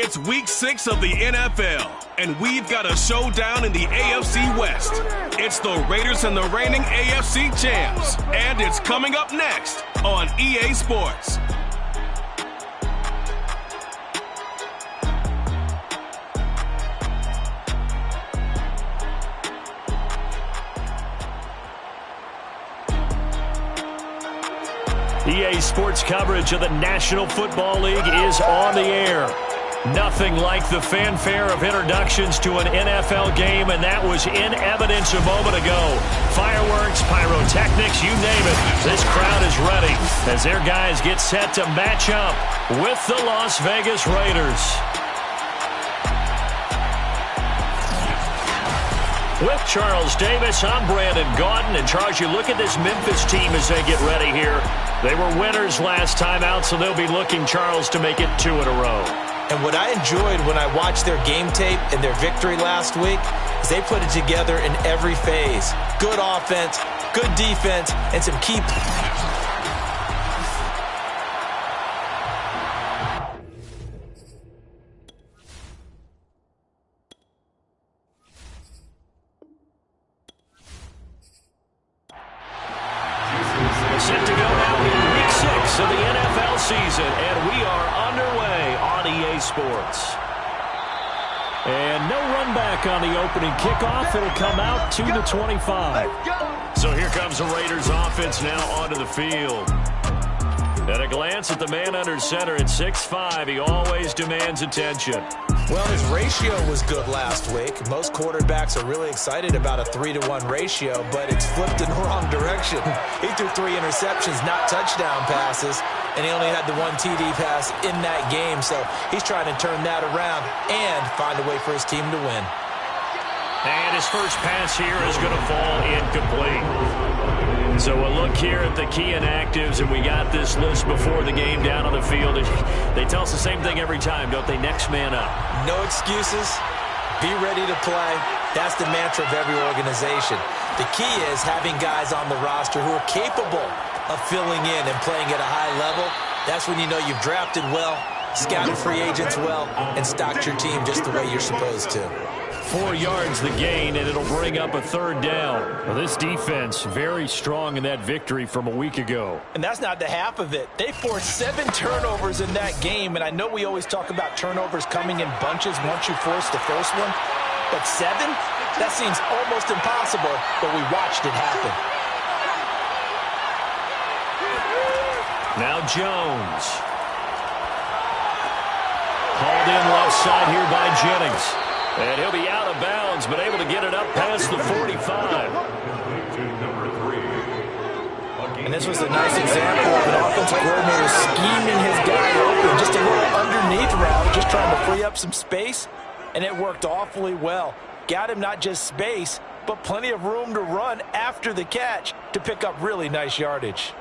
It's week 6 of the NFL, and we've got a showdown in the AFC West. It's the Raiders and the reigning AFC champs, and it's coming up next on EA Sports. EA Sports coverage of the National Football League is on the air. Nothing like the fanfare of introductions to an NFL game, and that was in evidence a moment ago. Fireworks, pyrotechnics, you name it. This crowd is ready as their guys get set to match up with the Las Vegas Raiders. With Charles Davis, I'm Brandon Gaudin. And Charles, you look at this Memphis team as they get ready here. They were winners last time out, so they'll be looking, Charles, to make it 2 in a row. And what I enjoyed when I watched their game tape and their victory last week is they put it together in every phase. Good offense, good defense, and some key... Set to go now in week 6 of the NFL season, and we are underway on EA Sports. And no run back on the opening kickoff. It'll come out to the 25. So here comes the Raiders offense now onto the field. At a glance at the man under center at 6'5", he always demands attention. Well, his ratio was good last week. Most quarterbacks are really excited about a 3-to-1 ratio, but it's flipped in the wrong direction. He threw 3 interceptions, not touchdown passes, and he only had the 1 TD pass in that game. So he's trying to turn that around and find a way for his team to win. And his first pass here is going to fall incomplete. So a look here at the key inactives, and we got this list before the game down on the field. They tell us the same thing every time, don't they? Next man up. No excuses. Be ready to play. That's the mantra of every organization. The key is having guys on the roster who are capable of filling in and playing at a high level. That's when you know you've drafted well, scouted free agents well, and stocked your team just the way you're supposed to. 4 yards the gain, and it'll bring up a 3rd down. Well, this defense very strong in that victory from a week ago. And that's not the half of it. They forced 7 turnovers in that game, and I know we always talk about turnovers coming in bunches once you force the first one, but 7? That seems almost impossible, but we watched it happen. Now Jones. Hauled in left side here by Jennings. And he'll be out of bounds, but able to get it up past the 45. And this was a nice example of an offensive coordinator scheming his guy open. Just a little underneath route, just trying to free up some space, and it worked awfully well. Got him not just space, but plenty of room to run after the catch to pick up really nice yardage.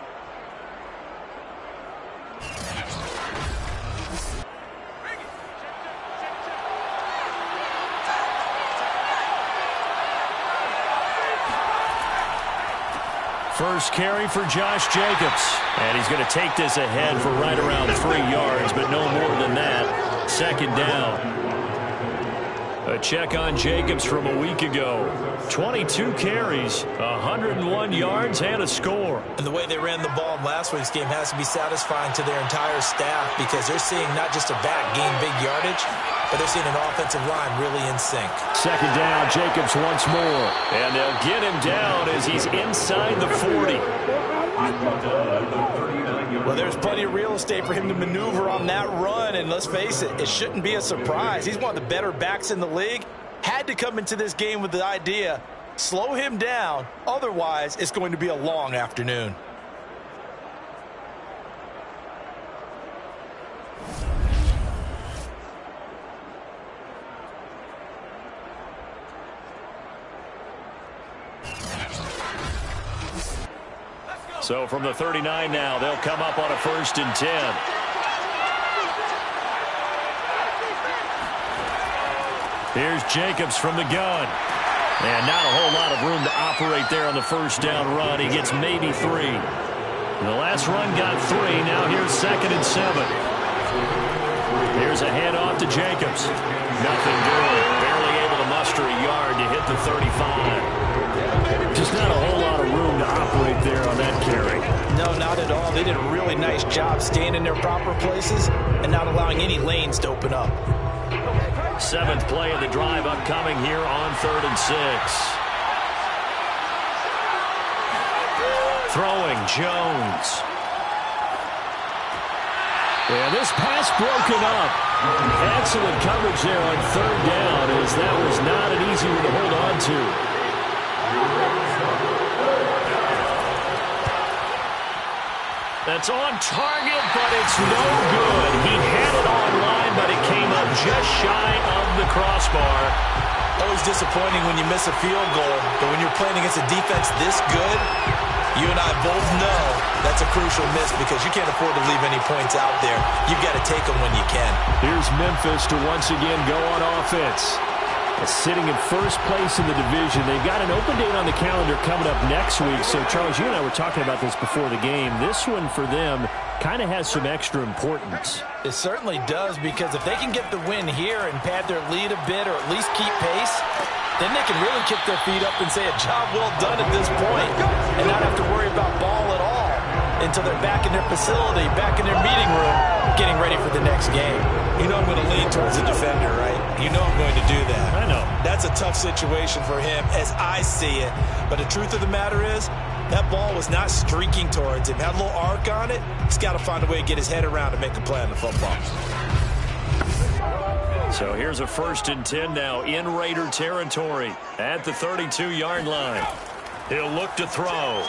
First carry for Josh Jacobs. And he's going to take this ahead for right around 3 yards, but no more than that. 2nd down. A check on Jacobs from a week ago. 22 carries, 101 yards, and a score. And the way they ran the ball in last week's game has to be satisfying to their entire staff because they're seeing not just a back gain big yardage, but they're seeing an offensive line really in sync. 2nd down, Jacobs once more. And they'll get him down as he's inside the 40. Well, there's plenty of real estate for him to maneuver on that run, and let's face it, it shouldn't be a surprise. He's one of the better backs in the league. Had to come into this game with the idea, slow him down, otherwise it's going to be a long afternoon. So from the 39 now, they'll come up on a 1st and 10. Here's Jacobs from the gun. And not a whole lot of room to operate there on the 1st down run. He gets maybe 3. The last run got 3. Now here's 2nd and 7. Here's a handoff to Jacobs. Nothing doing. Barely able to muster a yard to hit the 35. Just not a whole lot of room to operate there on that carry. No, not at all. They did a really nice job staying in their proper places and not allowing any lanes to open up. 7th play of the drive upcoming here on 3rd and 6. Throwing Jones. Yeah, this pass broken up. Excellent coverage there on 3rd down, as that was not an easy one to hold on to. That's on target, but it's no good. He had it on line, but it came up just shy of the crossbar. Always disappointing when you miss a field goal, but when you're playing against a defense this good, you and I both know that's a crucial miss because you can't afford to leave any points out there. You've got to take them when you can. Here's Memphis to once again go on offense. Sitting in first place in the division. They've got an open date on the calendar coming up next week. So, Charles, you and I were talking about this before the game. This one for them kind of has some extra importance. It certainly does, because if they can get the win here and pad their lead a bit or at least keep pace, then they can really kick their feet up and say a job well done at this point and not have to worry about ball at all until they're back in their facility, back in their meeting room, getting ready for the next game. You know I'm going to lean towards the defender, right? You know I'm going to do that. I know. That's a tough situation for him as I see it. But the truth of the matter is, that ball was not streaking towards him. Had a little arc on it. He's got to find a way to get his head around and make a play on the football. So here's a 1st and 10 now in Raider territory at the 32-yard line. He'll look to throw.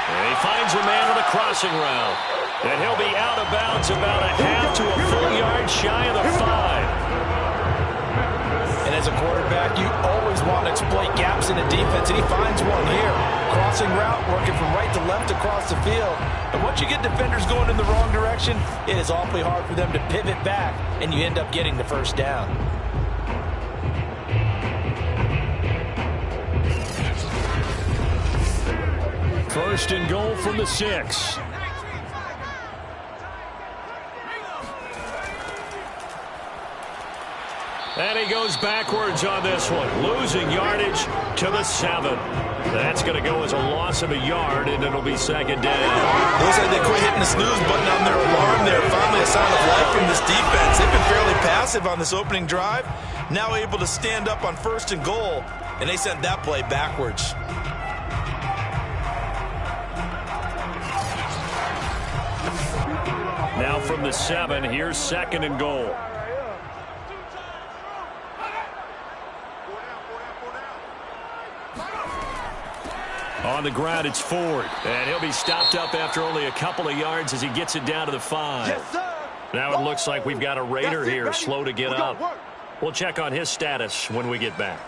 And he finds a man on a crossing route. And he'll be out of bounds about a half to a full yard shy of the 5. And as a quarterback, you always want to exploit gaps in the defense, and he finds one here. Crossing route, working from right to left across the field. And once you get defenders going in the wrong direction, it is awfully hard for them to pivot back, and you end up getting the 1st down. First and goal from the 6. And he goes backwards on this one, losing yardage to the 7. That's going to go as a loss of a yard, and it'll be 2nd down. Looks like they quit hitting the snooze button on their alarm there. Finally a sign of life from this defense. They've been fairly passive on this opening drive. Now able to stand up on 1st and goal, and they sent that play backwards. Now from the 7, here's 2nd and goal. On the ground, it's Ford. And he'll be stopped up after only a couple of yards as he gets it down to the 5. Yes, now it looks like we've got a Raider here slow to get up. We'll check on his status when we get back.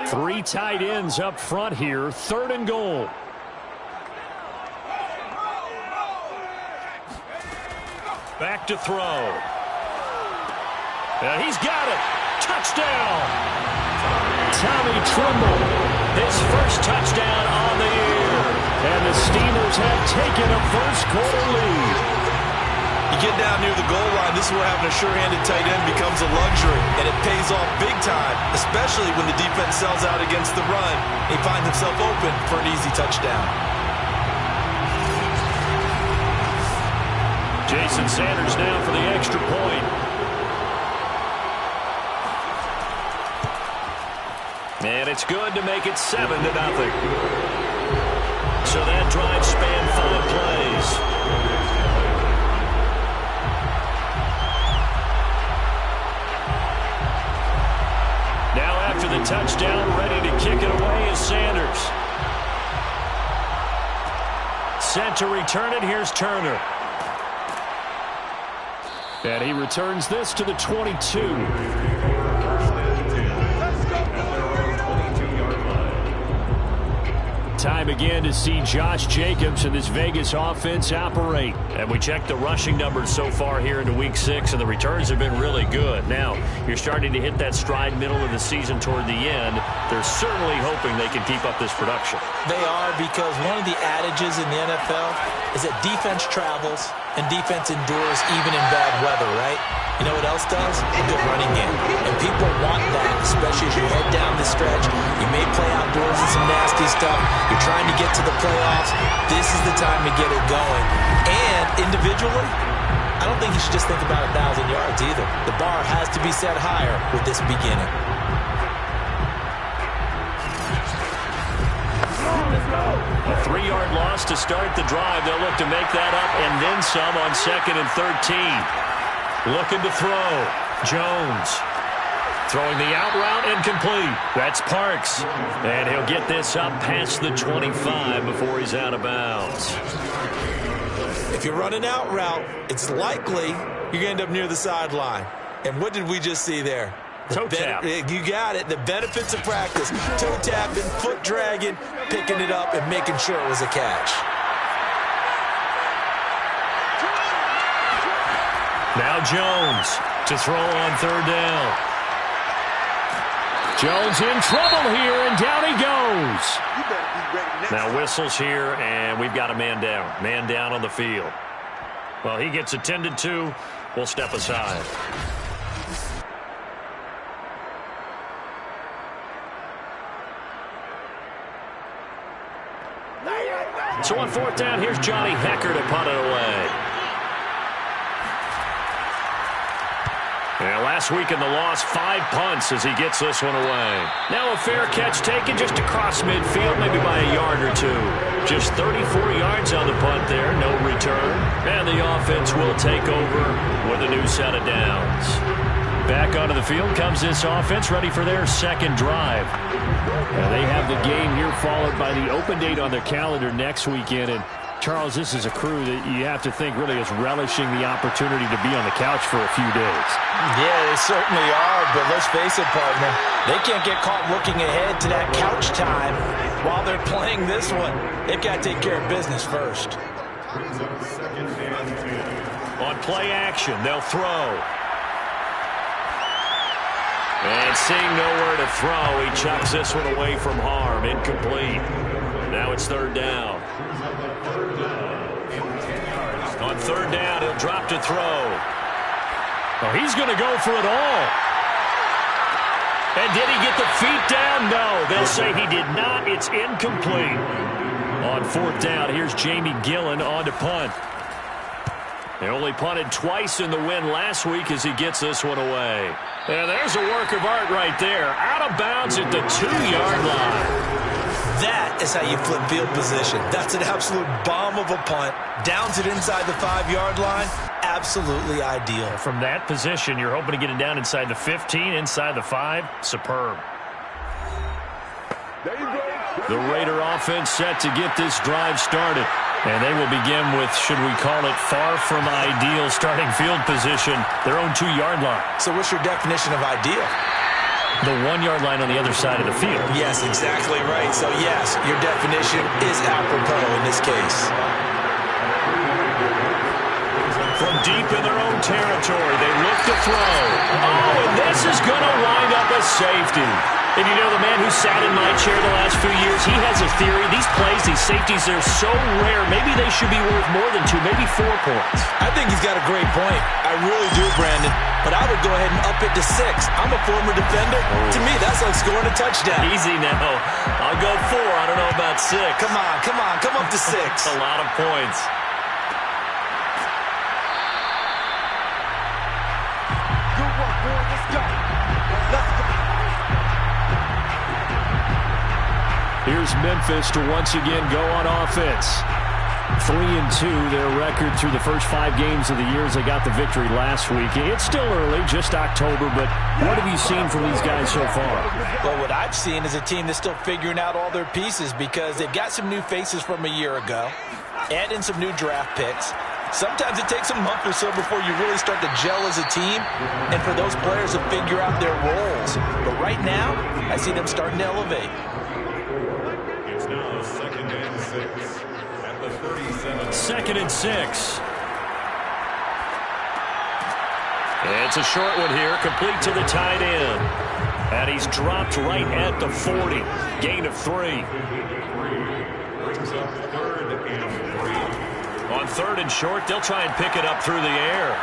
Three tight ends up front here. 3rd and goal. Back to throw. And he's got it. Touchdown. Tommy Tremble. His first touchdown on the year. And the Steelers have taken a first-quarter lead. You get down near the goal line, this is where having a sure-handed tight end becomes a luxury. And it pays off big time, especially when the defense sells out against the run. He finds himself open for an easy touchdown. Jason Sanders now for the extra point. And it's good to make it 7-0. So that drive spanned 5 plays. Now after the touchdown, ready to kick it away is Sanders. Set to return it, here's Turner. And he returns this to the 22. Time again to see Josh Jacobs and this Vegas offense operate. And we checked the rushing numbers so far here into Week 6, and the returns have been really good. Now, you're starting to hit that stride middle of the season toward the end. They're certainly hoping they can keep up this production. They are, because one of the adages in the NFL is that defense travels and defense endures even in bad weather, right? You know what else does? A good running game. And people want that, especially as you head down the stretch. You may play outdoors in some nasty stuff. You're trying to get to the playoffs. This is the time to get it going. And individually, I don't think you should just think about 1,000 yards either. The bar has to be set higher with this beginning. A 3-yard loss to start the drive. They'll look to make that up and then some on 2nd and 13. Looking to throw. Jones throwing the out route and complete. That's Parks. And he'll get this up past the 25 before he's out of bounds. If you're running out route, it's likely you're going to end up near the sideline. And what did we just see there? Toe tap. You got it. The benefits of practice. Toe tapping, foot dragging, picking it up, and making sure it was a catch. Now Jones to throw on 3rd down. Jones in trouble here, and down he goes. Now whistles here, and we've got a man down. Man down on the field. Well, he gets attended to. We'll step aside. So on 4th down, here's Johnny Hekker to punt it away. Yeah, last week in the loss, 5 punts as he gets this one away. Now a fair catch taken just across midfield, maybe by a yard or two. Just 34 yards on the punt there, no return. And the offense will take over with a new set of downs. Back onto the field comes this offense, ready for their 2nd drive. Now they have the game here followed by the open date on their calendar next weekend. And Charles, this is a crew that you have to think really is relishing the opportunity to be on the couch for a few days. Yeah, they certainly are, but let's face it, partner. They can't get caught looking ahead to that couch time while they're playing this one. They've got to take care of business first. On play action, they'll throw. And seeing nowhere to throw, he chucks this one away from harm. Incomplete. Now it's 3rd down. On 3rd down, he'll drop to throw. Oh, he's going to go for it all. And did he get the feet down? No. They'll say he did not. It's incomplete. On 4th down, here's Jamie Gillen on to punt. They only punted twice in the win last week as he gets this one away. And there's a work of art right there. Out of bounds at the 2-yard line. That is how you flip field position. That's an absolute bomb of a punt. Downs it inside the 5-yard line. Absolutely ideal. From that position, you're hoping to get it down inside the 15, inside the 5. Superb. The Raider offense set to get this drive started. And they will begin with, should we call it, far from ideal starting field position, their own 2-yard line. So what's your definition of ideal? The 1-yard line on the other side of the field. Yes, exactly right. So, yes, your definition is apropos in this case. From deep in their own territory, they look to throw. Oh, and this is going to wind up a safety. And you know, the man who sat in my chair the last few years, he has a theory. These plays, these safeties, they're so rare. Maybe they should be worth more than 2, maybe 4 points. I think he's got a great point. I really do, Brandon. But I would go ahead and up it to 6. I'm a former defender. To me, that's like scoring a touchdown. Easy now. I'll go 4. I don't know about 6. Come on. Come up to 6. A lot of points. Good work, boy. Let's go. Let's go. Here's Memphis to once again go on offense. 3-2, their record through the first 5 games of the year as they got the victory last week. It's still early, just October, but what have you seen from these guys so far? Well, what I've seen is a team that's still figuring out all their pieces because they've got some new faces from a year ago, add in some new draft picks. Sometimes it takes a month or so before you really start to gel as a team and for those players to figure out their roles. But right now, I see them starting to elevate. It's now 2nd 2nd and 6. It's a short one here, complete to the tight end. And he's dropped right at the 40. Gain of 3. On 3rd and short, they'll try and pick it up through the air.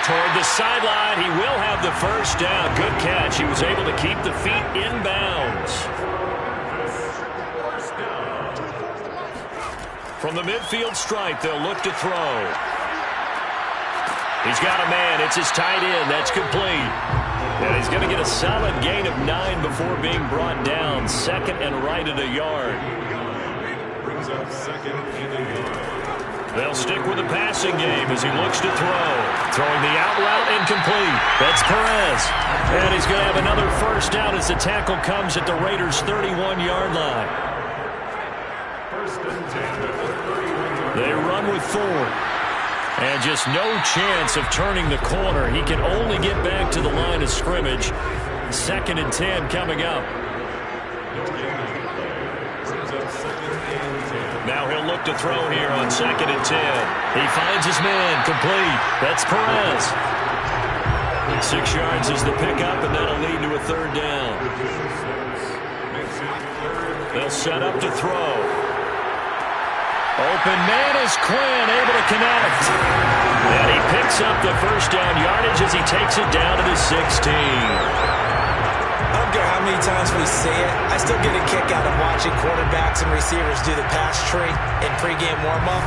Toward the sideline, he will have the first down. Good catch. He was able to keep the feet in bounds. From the midfield stripe, they'll look to throw. He's got a man. It's his tight end. That's complete. And he's going to get a solid gain of 9 before being brought down. 2nd and right at a yard. Brings up 2nd and a yard. They'll stick with the passing game as he looks to throw. Throwing the out route incomplete. That's Perez. And he's going to have another first down as the tackle comes at the Raiders' 31-yard line. They run with Ford. And just no chance of turning the corner. He can only get back to the line of scrimmage. 2nd and 10 coming up. Now he'll look to throw here on 2nd and 10. He finds his man, complete. That's Perez. 6 yards is the pickup, and that'll lead to a 3rd down. They'll set up to throw. Open man is Quinn, able to connect. And he picks up the first down yardage as he takes it down to the 16. I don't care how many times we see it. I still get a kick out of watching quarterbacks and receivers do the pass tree in pregame warm-up.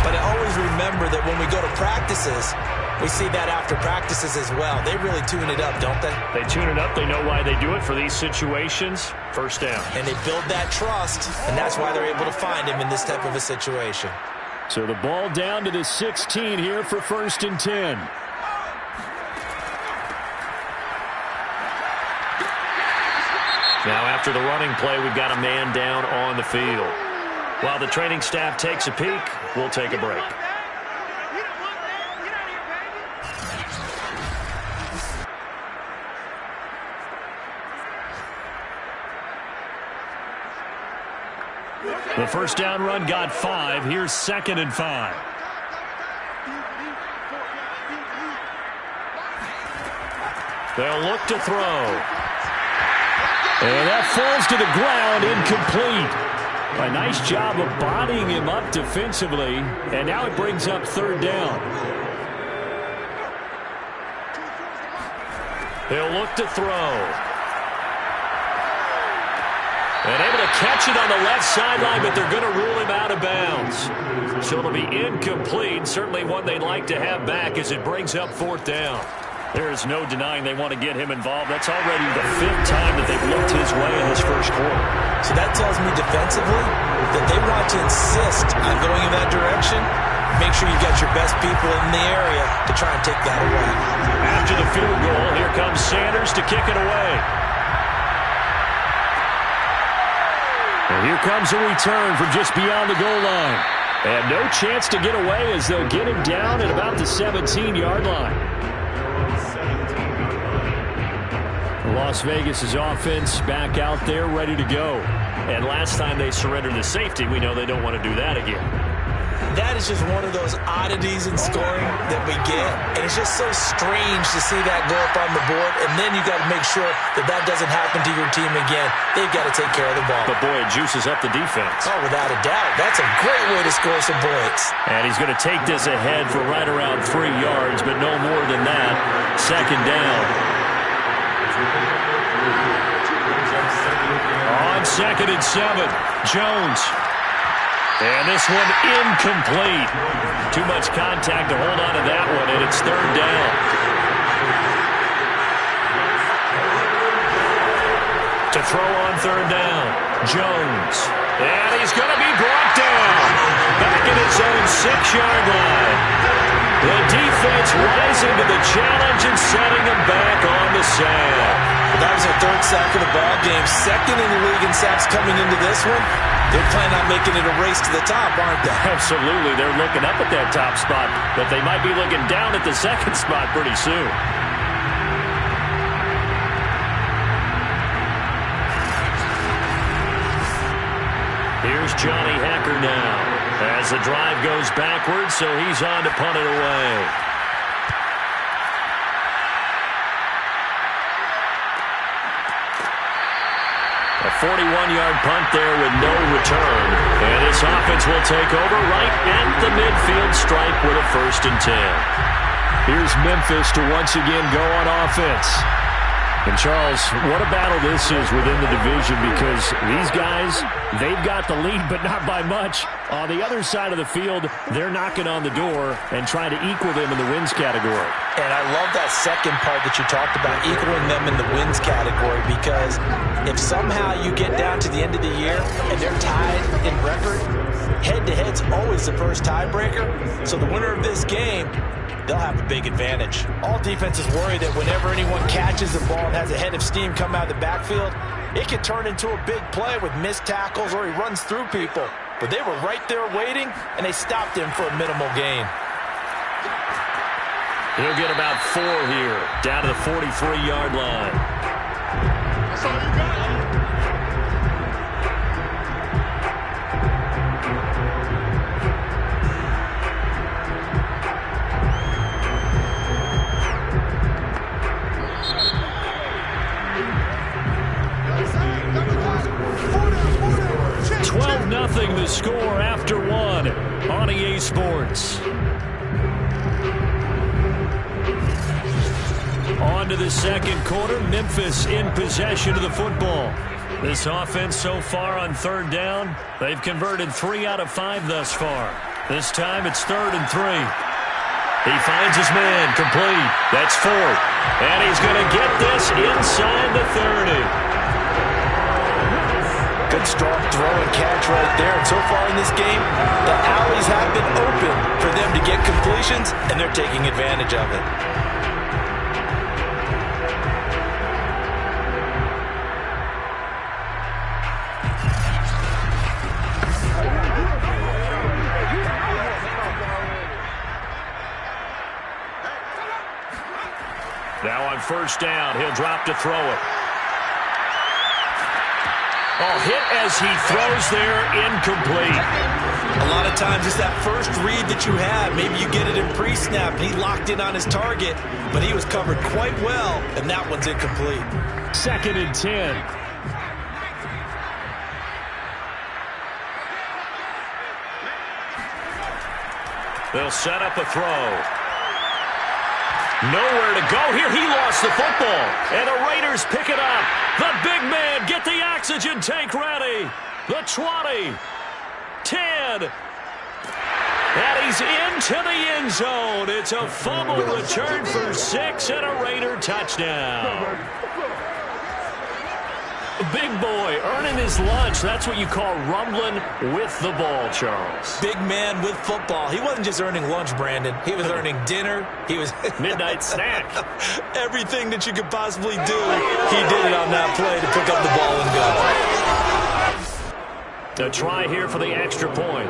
But I always remember that when we go to practices, we see that after practices as well. They really tune it up, don't they? They tune it up. They know why they do it for these situations. First down. And they build that trust, and that's why they're able to find him in this type of a situation. So the ball down to the 16 here for 1st and 10. Now after the running play, we've got a man down on the field. While the training staff takes a peek, we'll take a break. The first down run got 5. Here's 2nd and 5. They'll look to throw. And that falls to the ground, incomplete. A nice job of bodying him up defensively. And now it brings up 3rd down. They'll look to throw. And able to catch it on the left sideline, but they're going to rule him out of bounds. So it'll be incomplete. Certainly one they'd like to have back as it brings up 4th down. There is no denying they want to get him involved. That's already the 5th time that they've looked his way in this first quarter. So that tells me defensively that they want to insist on going in that direction. Make sure you got your best people in the area to try and take that away. After the field goal, here comes Sanders to kick it away. And here comes a return from just beyond the goal line. And no chance to get away as they'll get him down at about the 17-yard line. Las Vegas' offense back out there ready to go. And last time they surrendered the safety, we know they don't want to do that again. That is just one of those oddities in scoring that we get. And it's just so strange to see that go up on the board. And then you got to make sure that that doesn't happen to your team again. They've got to take care of the ball. But boy, it juices up the defense. Oh, without a doubt. That's a great way to score some points. And he's going to take this ahead for right around 3 yards, but no more than that. 2nd down. On 2nd and 7, Jones. And this one incomplete. Too much contact to hold on to that one, and it's 3rd down. To throw on 3rd down, Jones. And he's going to be brought down. Back at his own 6-yard line. The defense rising to the challenge and setting him back on the sand. That was their 3rd sack of the ball game. 2nd in the league in sacks coming into this one. They're planning on making it a race to the top, aren't they? Absolutely. They're looking up at that top spot, but they might be looking down at the 2nd spot pretty soon. Here's Johnny Hacker now. As the drive goes backwards, so he's on to punt it away. A 41-yard punt there with no return. And this offense will take over right at the midfield stripe with a 1st and 10. Here's Memphis to once again go on offense. And, Charles, what a battle this is within the division, because these guys, they've got the lead, but not by much. On the other side of the field, they're knocking on the door and trying to equal them in the wins category. And I love that second part that you talked about, equaling them in the wins category, because if somehow you get down to the end of the year and they're tied in record, head-to-head's always the first tiebreaker. So the winner of this game, they'll have a big advantage. All defenses worry that whenever anyone catches the ball and has a head of steam come out of the backfield, it can turn into a big play with missed tackles or he runs through people. But they were right there waiting, and they stopped him for a minimal gain. He'll get about 4 here, down to the 43-yard line. That's all you got. 12-0 the score after 1 on EA Sports. On to the second quarter. Memphis in possession of the football. This offense so far on 3rd down, they've converted 3 out of 5 thus far. This time it's 3rd and 3. He finds his man, complete. That's 4th. And he's going to get this inside the 30. Good strong throw and catch right there. And so far in this game, the alleys have been open for them to get completions, and they're taking advantage of it. Now on 1st down, he'll drop to throw it. Oh, hit as he throws there, incomplete. A lot of times it's that first read that you have. Maybe you get it in pre-snap, and he locked in on his target, but he was covered quite well, and that one's incomplete. 2nd and 10. They'll set up a throw. Nowhere to go here. He lost the football. And the Raiders pick it up. The big man, get the oxygen tank ready. The 20. 10. And he's into the end zone. It's a fumble return for 6 and a Raider touchdown. Big boy earning his lunch. That's what you call rumbling with the ball, Charles. Big man with football. He wasn't just earning lunch, Brandon. He was earning dinner. He was midnight snack. Everything that you could possibly do, he did it on that play to pick up the ball and go. A try here for the extra point.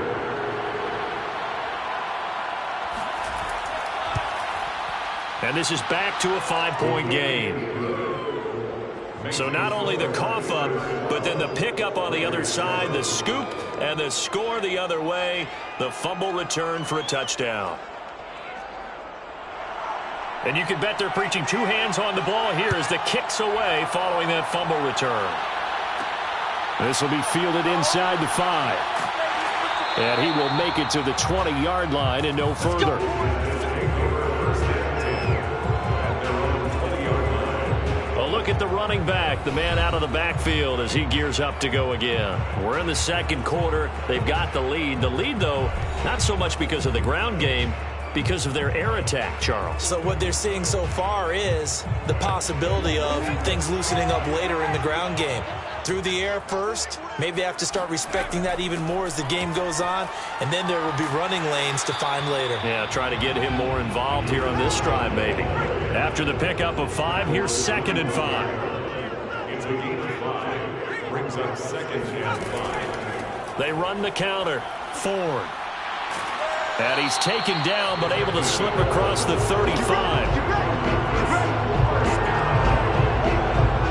And this is back to a 5-point game. So not only the cough up, but then the pickup on the other side, the scoop, and the score the other way, the fumble return for a touchdown. And you can bet they're preaching 2 hands on the ball here as the kick's away following that fumble return. This will be fielded inside the 5. And he will make it to the 20-yard line and no further. Look at the running back, the man out of the backfield as he gears up to go again. We're in the second quarter. They've got the lead. The lead, though, not so much because of the ground game, because of their air attack, Charles. So what they're seeing so far is the possibility of things loosening up later in the ground game. Through the air first, maybe they have to start respecting that even more as the game goes on, and then there will be running lanes to find later. Yeah, try to get him more involved here on this drive, maybe. After the pickup of 5, here's 2nd and 5. It's a gain of 5. Brings up 2nd and 5. They run the counter. Ford. And he's taken down, but able to slip across the 35.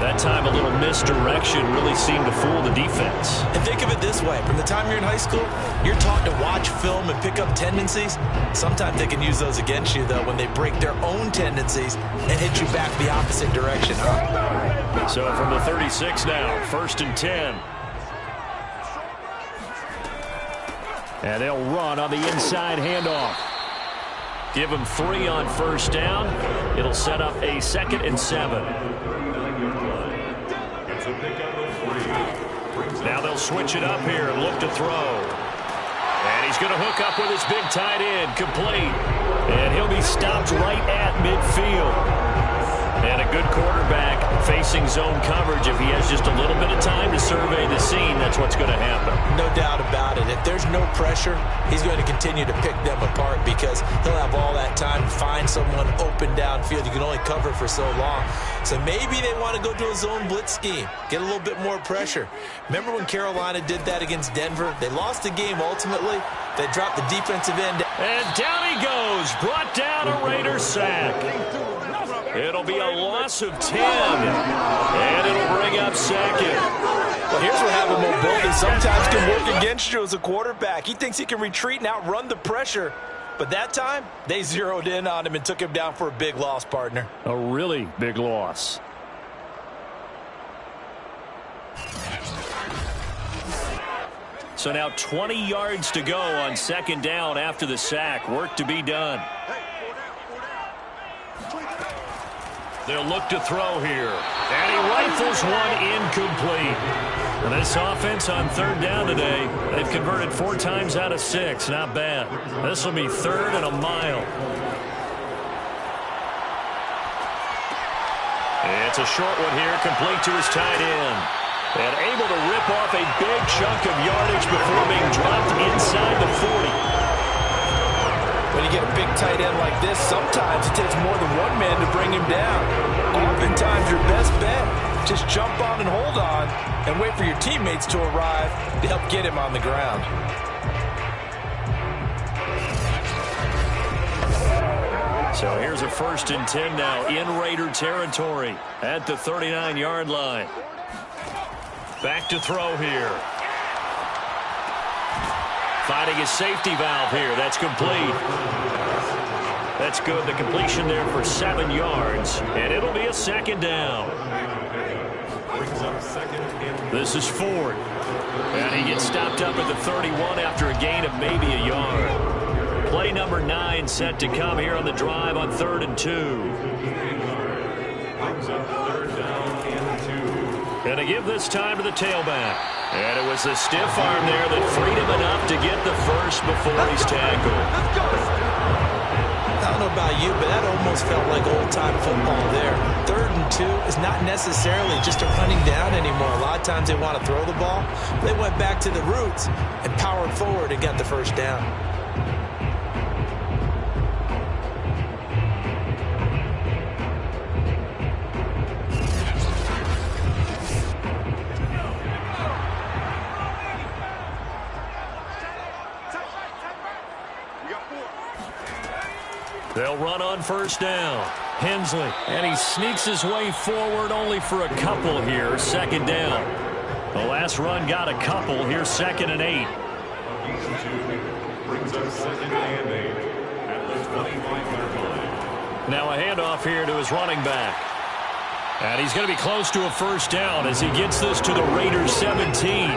That time a little misdirection really seemed to fool the defense. And think of it this way. From the time you're in high school, you're taught to watch film and pick up tendencies. Sometimes they can use those against you, though, when they break their own tendencies and hit you back the opposite direction. So from the 36 now, 1st and 10. And they'll run on the inside handoff. Give them 3 on 1st down. It'll set up a 2nd and 7. Now they'll switch it up here and look to throw. And he's going to hook up with his big tight end, complete. And he'll be stopped right at midfield. And a good quarterback facing zone coverage. If he has just a little bit of time to survey the scene, that's what's going to happen. No doubt about it. If there's no pressure, he's going to continue to pick them apart because he'll have all that time to find someone open downfield. You can only cover for so long. So maybe they want to go to a zone blitz scheme, get a little bit more pressure. Remember when Carolina did that against Denver? They lost the game ultimately. They dropped the defensive end. And down he goes. Brought down a Raiders sack. It'll be a loss of 10. And it'll bring up 2nd. Well, here's what having mobility sometimes can work against you as a quarterback. He thinks he can retreat and outrun the pressure. But that time, they zeroed in on him and took him down for a big loss, partner. A really big loss. So now 20 yards to go on 2nd down after the sack. Work to be done. They'll look to throw here. And he rifles one incomplete. And this offense on 3rd down today, they've converted 4 times out of 6. Not bad. This will be 3rd and a mile. It's a short one here, complete to his tight end. And able to rip off a big chunk of yardage before being dropped inside the 40. When you get a big tight end like this, sometimes it takes more than one man to bring him down. Oftentimes, your best bet, just jump on and hold on and wait for your teammates to arrive to help get him on the ground. So here's a 1st and 10 now in Raider territory at the 39-yard line. Back to throw here. Finding his safety valve here. That's complete. That's good. The completion there for 7 yards. And it'll be a 2nd down. This is Ford. And he gets stopped up at the 31 after a gain of maybe a yard. Play number 9 set to come here on the drive on 3rd and 2. And to give this time to the tailback. And it was the stiff arm there that freed him enough to get the first before he's tackled. I don't know about you, but that almost felt like old-time football there. 3rd and 2 is not necessarily just a running down anymore. A lot of times they want to throw the ball. They went back to the roots and powered forward and got the first down. They'll run on 1st down. Hensley, and he sneaks his way forward only for a couple here. 2nd down. The last run got a couple. Here's 2nd and 8. Brings up 2nd and 8 at the 25-yard line. Now a handoff here to his running back. And he's going to be close to a 1st down as he gets this to the Raiders 17.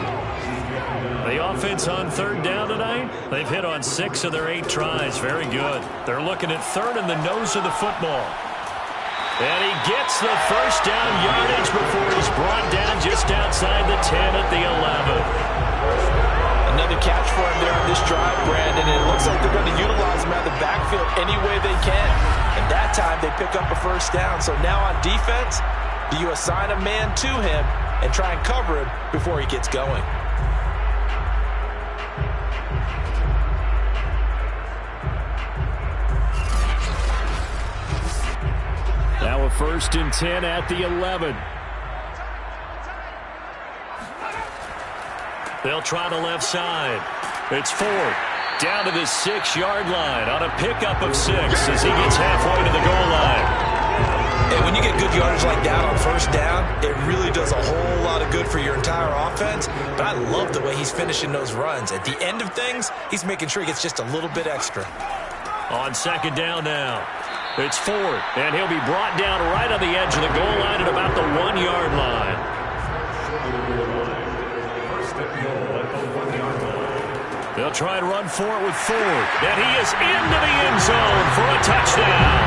The offense on 3rd down tonight, they've hit on 6 of their 8 tries. Very good. They're looking at 3rd and the nose of the football. And he gets the 1st down yardage before he's brought down just outside the 10 at the 11. Another catch for him there on this drive, Brandon, and it looks like they're going to utilize him out of the backfield any way they can. And that time they pick up a 1st down. So now on defense, do you assign a man to him and try and cover him before he gets going? Now a 1st and 10 at the 11. They'll try the left side. It's Ford down to the 6-yard line on a pickup of 6 as he gets halfway to the goal line. And when you get good yardage like that on first down, it really does a whole lot of good for your entire offense. But I love the way he's finishing those runs. At the end of things, he's making sure he gets just a little bit extra. On second down now, it's Ford, and he'll be brought down right on the edge of the goal line at about the 1-yard line. They'll try and run for it with Ford, and he is into the end zone for a touchdown.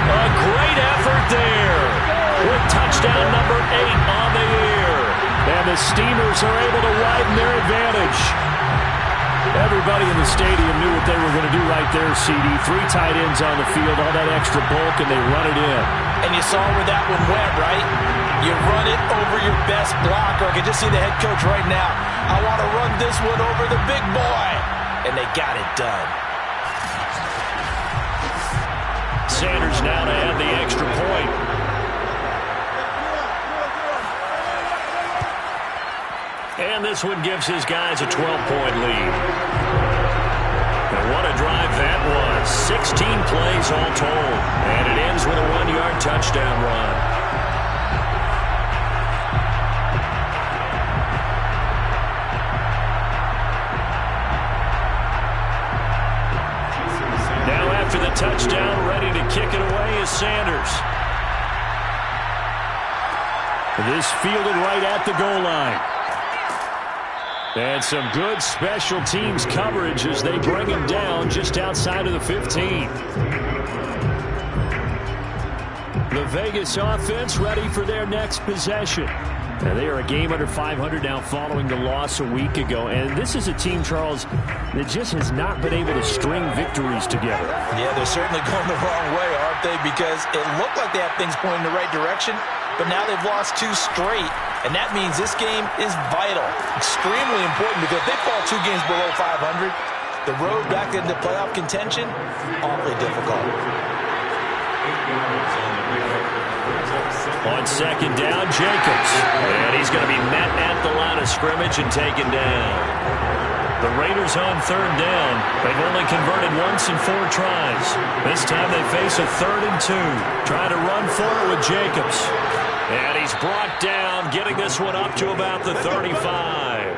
A great effort there with touchdown number 8 on the year. And the Steamers are able to widen their advantage. Everybody in the stadium knew what they were going to do right there, CD. 3 tight ends on the field, all that extra bulk, and they run it in. And you saw where that one went, right? You run it over your best blocker. I can just see the head coach right now. I want to run this one over the big boy. And they got it done. Sanders now to add the extra point. And this one gives his guys a 12-point lead. And what a drive that was. 16 plays all told. And it ends with a 1-yard touchdown run. Now after the touchdown, ready to kick it away is Sanders. This fielded right at the goal line. And some good special teams coverage as they bring him down just outside of the 15. The Vegas offense ready for their next possession. And they are a game under 500 now following the loss a week ago. And this is a team, Charles, that just has not been able to string victories together. Yeah, they're certainly going the wrong way, aren't they? Because it looked like they have things pointing in the right direction, but now they've lost 2 straight. And that means this game is vital, extremely important, because if they fall 2 games below 500, the road back into playoff contention, awfully difficult. On second down, Jacobs. And he's going to be met at the line of scrimmage and taken down. The Raiders on third down. They've only converted once in 4 tries. This time they face a 3rd and 2. Trying to run for it with Jacobs. And he's brought down, getting this one up to about the 35.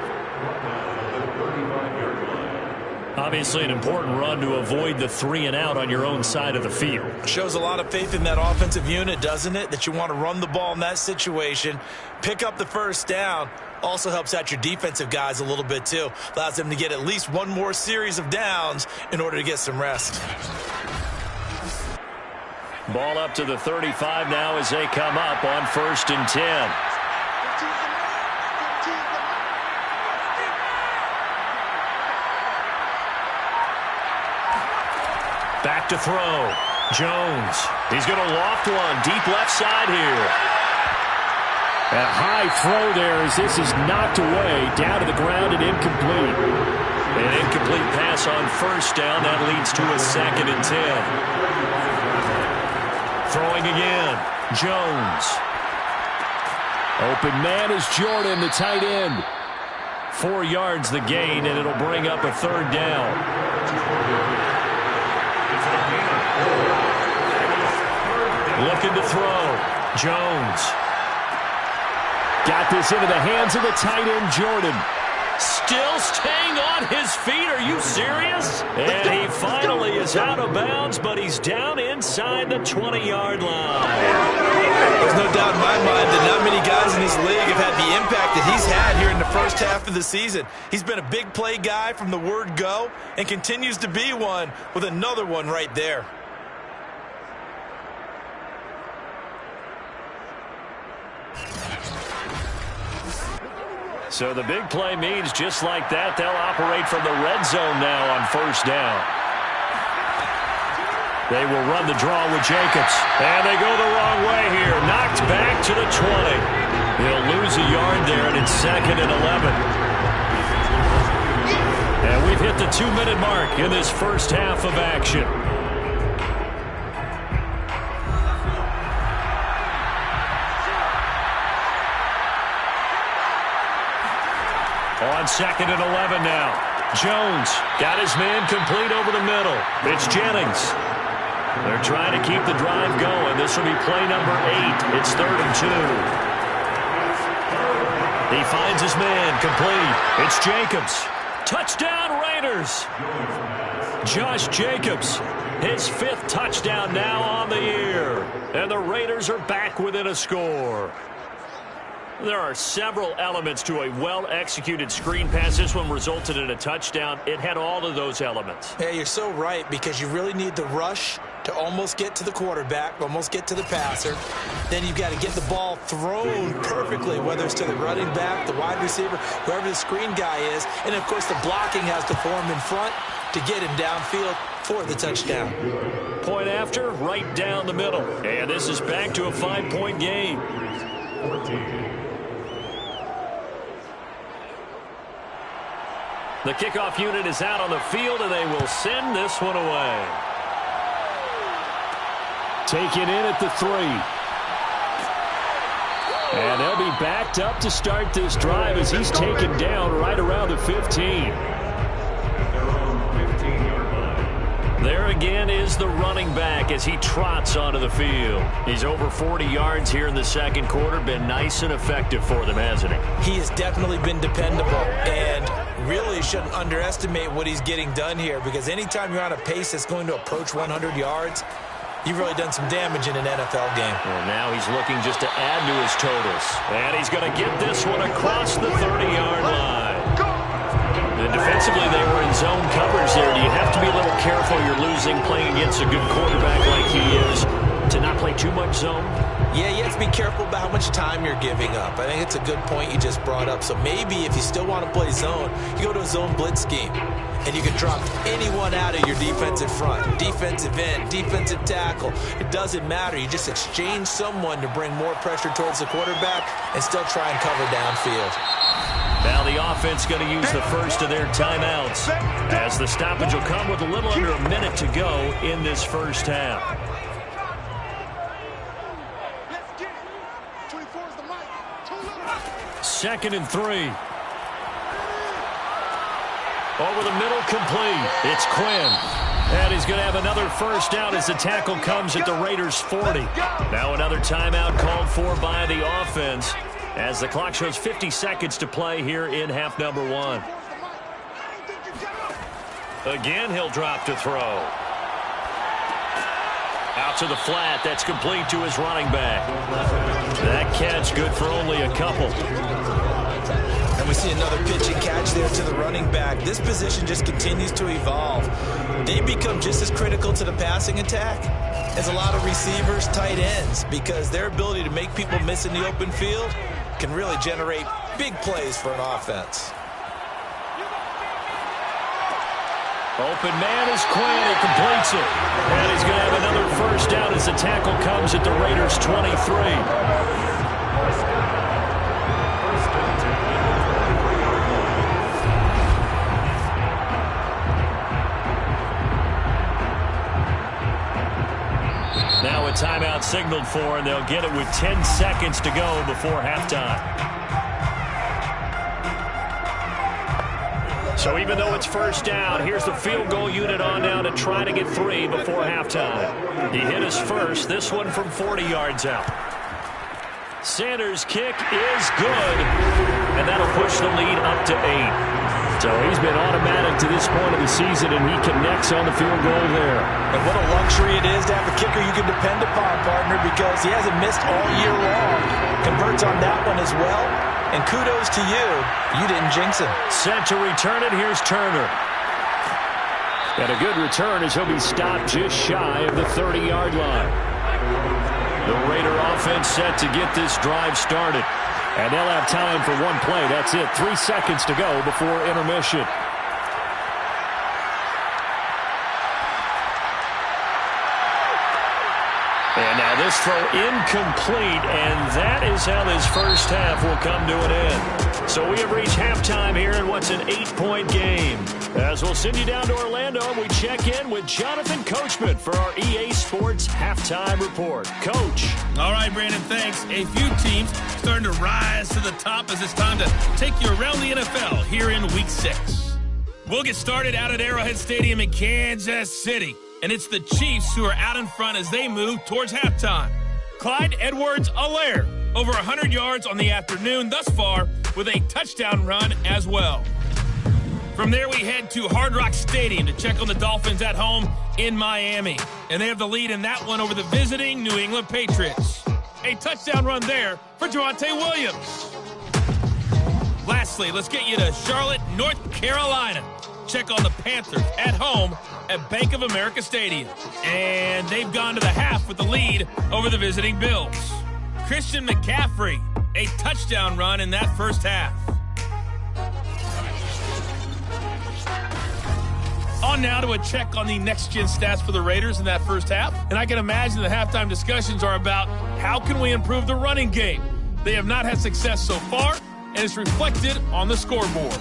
Obviously an important run to avoid the 3 and out on your own side of the field. Shows a lot of faith in that offensive unit, doesn't it? That you want to run the ball in that situation. Pick up the first down. Also helps out your defensive guys a little bit too. Allows them to get at least one more series of downs in order to get some rest. Ball up to the 35 now as they come up on 1st and 10. Back to throw. Jones. He's going to loft one. Deep left side here. A high throw there as this is knocked away. Down to the ground and incomplete. An incomplete pass on 1st down. That leads to a 2nd and 10. Throwing again. Jones. Open man is Jordan, the tight end. 4 yards the gain, and it'll bring up a 3rd down. Looking to throw. Jones. Got this into the hands of the tight end, Jordan. Still staying on his feet. Are you serious? And he finally is out of bounds, but he's down inside the 20-yard line. There's no doubt in my mind that not many guys in this league have had the impact that he's had here in the first half of the season. He's been a big play guy from the word go and continues to be one with another one right there. So the big play means just like that, they'll operate from the red zone now on 1st down. They will run the draw with Jacobs. And they go the wrong way here. Knocked back to the 20. He'll lose a yard there, and it's 2nd and 11. And we've hit the 2-minute mark in this first half of action. On 2nd and 11 now. Jones got his man complete over the middle. It's Jennings. They're trying to keep the drive going. This will be play number 8. It's 3rd and 2. He finds his man, complete. It's Jacobs. Touchdown, Raiders. Josh Jacobs, his 5th touchdown now on the year. And the Raiders are back within a score. There are several elements to a well-executed screen pass. This one resulted in a touchdown. It had all of those elements. Yeah, you're so right, because you really need the rush to almost get to the quarterback, almost get to the passer. Then you've got to get the ball thrown perfectly, whether it's to the running back, the wide receiver, whoever the screen guy is. And, of course, the blocking has to form in front to get him downfield for the touchdown. Point after, right down the middle. And this is back to a 5-point game. 14. The kickoff unit is out on the field, and they will send this one away. Taken in at the 3. And they'll be backed up to start this drive as he's taken down right around the 15. There again is the running back as he trots onto the field. He's over 40 yards here in the second quarter. Been nice and effective for them, hasn't he? He has definitely been dependable, and really shouldn't underestimate what he's getting done here, because anytime you're on a pace that's going to approach 100 yards, you've really done some damage in an NFL game. Well, now he's looking just to add to his totals. And he's going to get this one across the 30-yard line. And defensively, they were in zone coverage there. Do you have to be a little careful you're losing playing against a good quarterback like he is to not play too much zone? Yeah, you have to be careful about how much time you're giving up. I think it's a good point you just brought up. So maybe if you still want to play zone, you go to a zone blitz scheme. And you can drop anyone out of your defensive front, defensive end, defensive tackle. It doesn't matter. You just exchange someone to bring more pressure towards the quarterback and still try and cover downfield. Now the offense going to use the first of their timeouts, as the stoppage will come with a little under a minute to go in this first half. Second and 3. Over the middle, complete. It's Quinn. And he's going to have another first down as the tackle comes at the Raiders' 40. Now another timeout called for by the offense, as the clock shows 50 seconds to play here in half number 1. Again, he'll drop to throw. Out to the flat. That's complete to his running back. That catch good for only a couple. And we see another pitch and catch there to the running back. This position just continues to evolve. They become just as critical to the passing attack as a lot of receivers, tight ends, because their ability to make people miss in the open field can really generate big plays for an offense. Open man is Quinn. He completes it. And he's going to have another first down as the tackle comes at the Raiders' 23. Now a timeout signaled for, and they'll get it with 10 seconds to go before halftime. So even though it's first down, here's the field goal unit on now to try to get 3 before halftime. He hit his first, this one from 40 yards out. Sanders' kick is good, and that'll push the lead up to 8. So he's been automatic to this point of the season, and he connects on the field goal there. And what a luxury it is to have a kicker you can depend upon, partner, because he hasn't missed all year long. Converts on that one as well. And kudos to you. You didn't jinx him. Set to return it. Here's Turner. And a good return as he'll be stopped just shy of the 30-yard line. The Raider offense set to get this drive started. And they'll have time for one play. That's it. 3 seconds to go before intermission. And now this throw incomplete, and that is how this first half will come to an end. So we have reached halftime here in what's an 8-point game. As we'll send you down to Orlando, and we check in with Jonathan Coachman for our EA Sports Halftime Report. Coach. All right, Brandon, thanks. A few teams starting to rise to the top as it's time to take you around the NFL here in Week 6. We'll get started out at Arrowhead Stadium in Kansas City. and it's the Chiefs who are out in front as they move towards halftime. Clyde Edwards-Helaire, over 100 yards on the afternoon thus far with a touchdown run as well. From there, we head to Hard Rock Stadium to check on the Dolphins at home in Miami. And they have the lead in that one over the visiting New England Patriots. A touchdown run there for Javonte Williams. Lastly, let's get you to Charlotte, North Carolina. Check on the Panthers at home at Bank of America Stadium. And they've gone to the half with the lead over the visiting Bills. Christian McCaffrey, a touchdown run in that first half. On now to a check on the next-gen stats for the Raiders in that first half. And I can imagine the halftime discussions are about how can we improve the running game. They have not had success so far, and it's reflected on the scoreboard.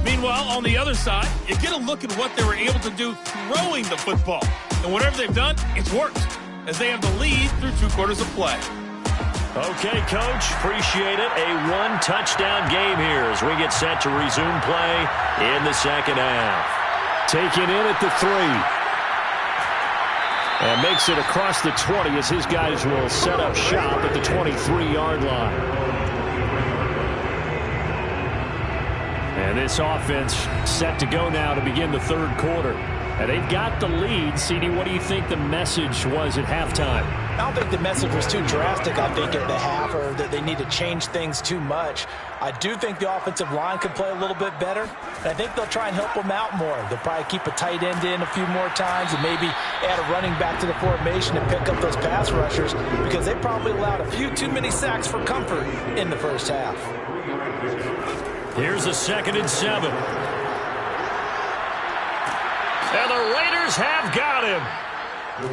Meanwhile, on the other side, you get a look at what they were able to do throwing the football. And whatever they've done, it's worked, as they have the lead through 2 quarters of play. Okay, Coach, appreciate it. A one-touchdown game here as we get set to resume play in the second half. Taken in at the 3. And makes it across the 20 as his guys will set up shop at the 23-yard line. And this offense set to go now to begin the third quarter. And they've got the lead. CD, what do you think the message was at halftime? I don't think the message was too drastic, I think, at the half, or that they need to change things too much. I do think the offensive line could play a little bit better, and I think they'll try and help them out more. They'll probably keep a tight end in a few more times and maybe add a running back to the formation and pick up those pass rushers, because they probably allowed a few too many sacks for comfort in the first half. Here's a 2nd and 7. And the Raiders have got him.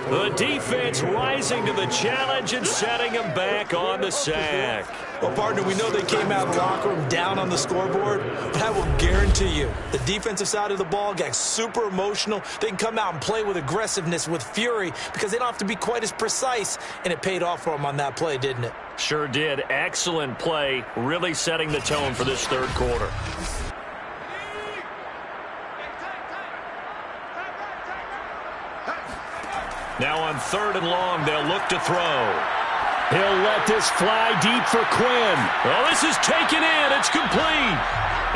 The defense rising to the challenge and setting him back on the sack. Well, partner, we know they came out of the locker room down on the scoreboard, but I will guarantee you the defensive side of the ball got super emotional. They can come out and play with aggressiveness, with fury, because they don't have to be quite as precise, and it paid off for them on that play, didn't it? Sure did. Excellent play, really setting the tone for this third quarter. Now on 3rd and long, they'll look to throw. He'll let this fly deep for Quinn. Well, this is taken in. It's complete.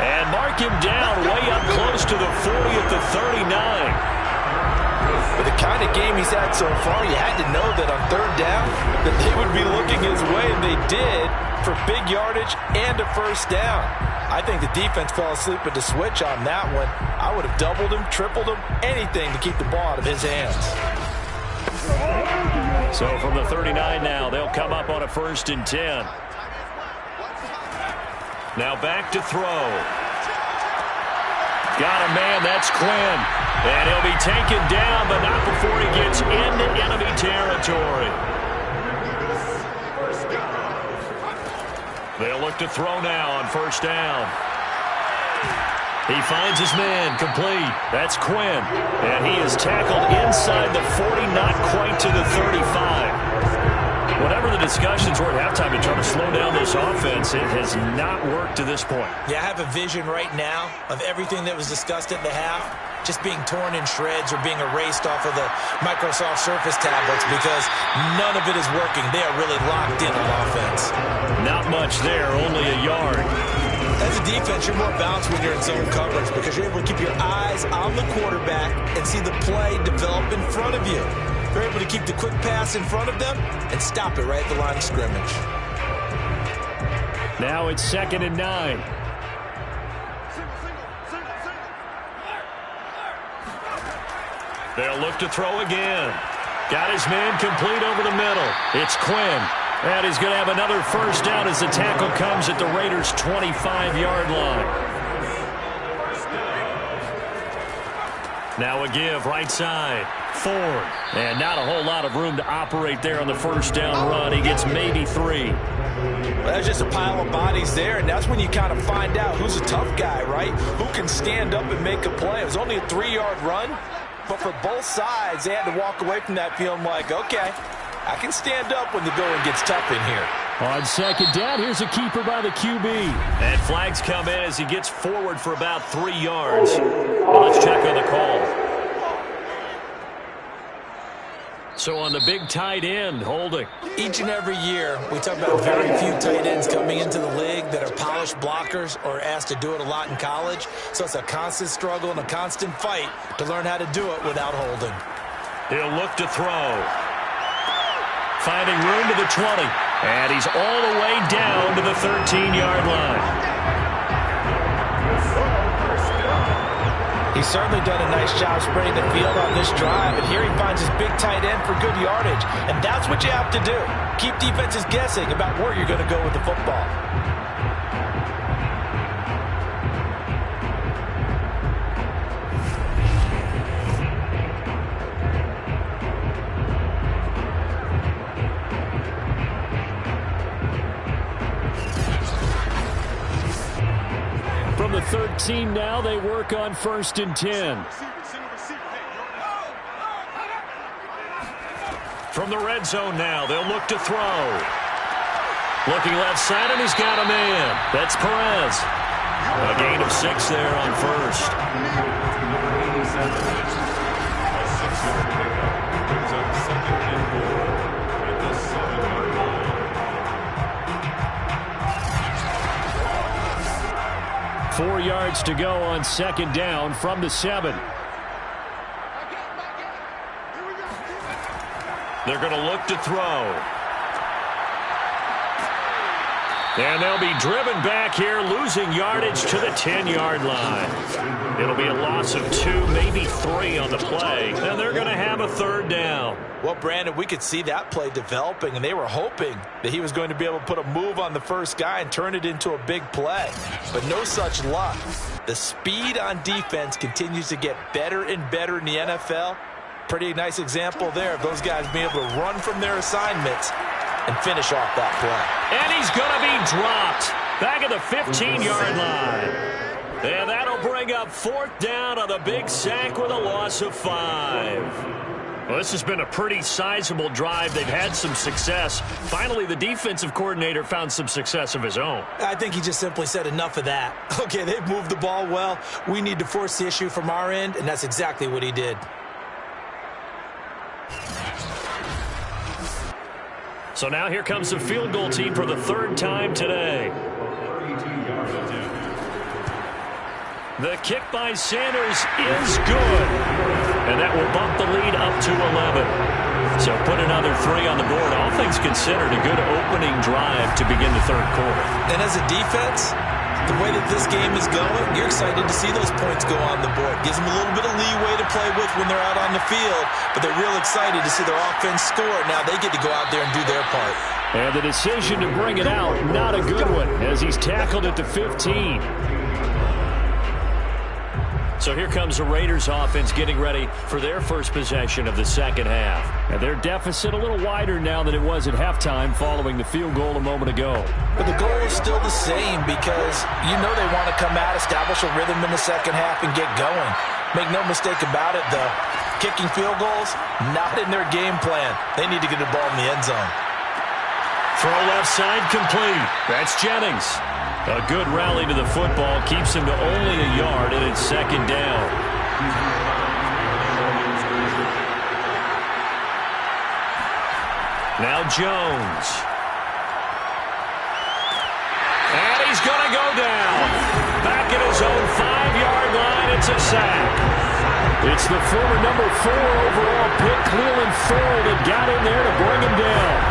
And mark him down way up close to the 40 at the 39. With the kind of game he's had so far, you had to know that on 3rd down that they would be looking his way, and they did, for big yardage and a first down. I think the defense fell asleep at the switch on that one. I would have doubled him, tripled him, anything to keep the ball out of his hands. So from the 39 now, they'll come up on a 1st and 10. Now back to throw. Got a man, that's Quinn. And he'll be taken down, but not before he gets into enemy territory. They'll look to throw now on 1st down. He finds his man, complete. That's Quinn. And he is tackled inside the 40, not quite to the 35. Whatever the discussions were at halftime to try to slow down this offense, it has not worked to this point. Yeah, I have a vision right now of everything that was discussed at the half just being torn in shreds or being erased off of the Microsoft Surface tablets, because none of it is working. They are really locked in on offense. Not much there, only a yard. As a defense, you're more balanced when you're in zone coverage because you're able to keep your eyes on the quarterback and see the play develop in front of you. You're able to keep the quick pass in front of them and stop it right at the line of scrimmage. Now it's 2nd and 9. They'll look to throw again. Got his man complete over the middle. It's Quinn. And he's going to have another first down as the tackle comes at the Raiders' 25-yard line. Now a give right side. Ford. And not a whole lot of room to operate there on the first down run. He gets maybe 3. Well, there's just a pile of bodies there, and that's when you kind of find out who's a tough guy, right? Who can stand up and make a play. It was only a 3-yard run, but for both sides, they had to walk away from that feeling like, okay, I can stand up when the going gets tough in here. On 2nd down, here's a keeper by the QB. And flags come in as he gets forward for about 3 yards. Well, let's check on the call. So on the big tight end, holding. Each and every year, we talk about very few tight ends coming into the league that are polished blockers or asked to do it a lot in college. So it's a constant struggle and a constant fight to learn how to do it without holding. He'll look to throw. Finding room to the 20. And he's all the way down to the 13-yard line. He's certainly done a nice job spreading the field on this drive, and here he finds his big tight end for good yardage. And that's what you have to do. Keep defenses guessing about where you're going to go with the football. From the 13 now, they work on 1st and 10. From the red zone now, they'll look to throw. Looking left side, and he's got a man. That's Perez. A gain of 6 there on 1st. A 6-yard pickup brings up 2nd and 4 at the 7-yard line. 4 yards to go on 2nd down from the 7. They're going to look to throw. And they'll be driven back here, losing yardage to the 10-yard line. It'll be a loss of 2, maybe 3 on the play. And they're going to have a 3rd down. Well, Brandon, we could see that play developing, and they were hoping that he was going to be able to put a move on the first guy and turn it into a big play. But no such luck. The speed on defense continues to get better and better in the NFL. Pretty nice example there of those guys being able to run from their assignments and finish off that play. And he's going to be dropped back at the 15-yard line. And that'll bring up 4th down on the big sack with a loss of 5. Well, this has been a pretty sizable drive. They've had some success. Finally, the defensive coordinator found some success of his own. I think he just simply said enough of that. Okay, they've moved the ball well. We need to force the issue from our end, and that's exactly what he did. So now here comes the field goal team for the 3rd time today. The kick by Sanders is good. And that will bump the lead up to 11. So put another 3 on the board. All things considered, a good opening drive to begin the 3rd quarter. And as a defense, the way that this game is going, you're excited to see those points go on the board. Gives them a little bit of leeway to play with when they're out on the field, but they're real excited to see their offense score. Now they get to go out there and do their part. And the decision to bring it out, not a good one, as he's tackled at the 15. So here comes the Raiders offense getting ready for their first possession of the 2nd half. And their deficit a little wider now than it was at halftime following the field goal a moment ago. But the goal is still the same because you know they want to come out, establish a rhythm in the 2nd half, and get going. Make no mistake about it, though. Kicking field goals, not in their game plan. They need to get the ball in the end zone. Throw left side complete. That's Jennings. A good rally to the football keeps him to only a yard, and it's 2nd down. Now Jones. And he's going to go down. Back at his own 5-yard line, it's a sack. It's the former number 4 overall pick, Cleveland Ford, that got in there to bring him down.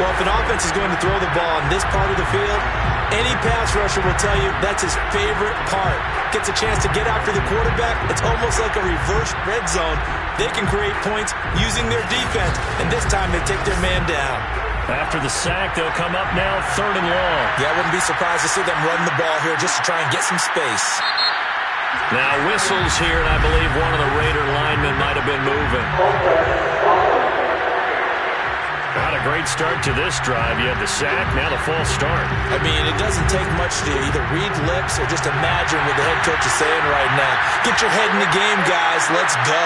Well, if an offense is going to throw the ball in this part of the field, any pass rusher will tell you that's his favorite part. Gets a chance to get after the quarterback. It's almost like a reverse red zone. They can create points using their defense, and this time they take their man down. After the sack, they'll come up now 3rd and long. Yeah, I wouldn't be surprised to see them run the ball here just to try and get some space. Now whistles here, and I believe one of the Raider linemen might have been moving. Not a great start to this drive. You have the sack, now the false start. I mean, it doesn't take much to either read lips or just imagine what the head coach is saying right now. Get your head in the game, guys. Let's go.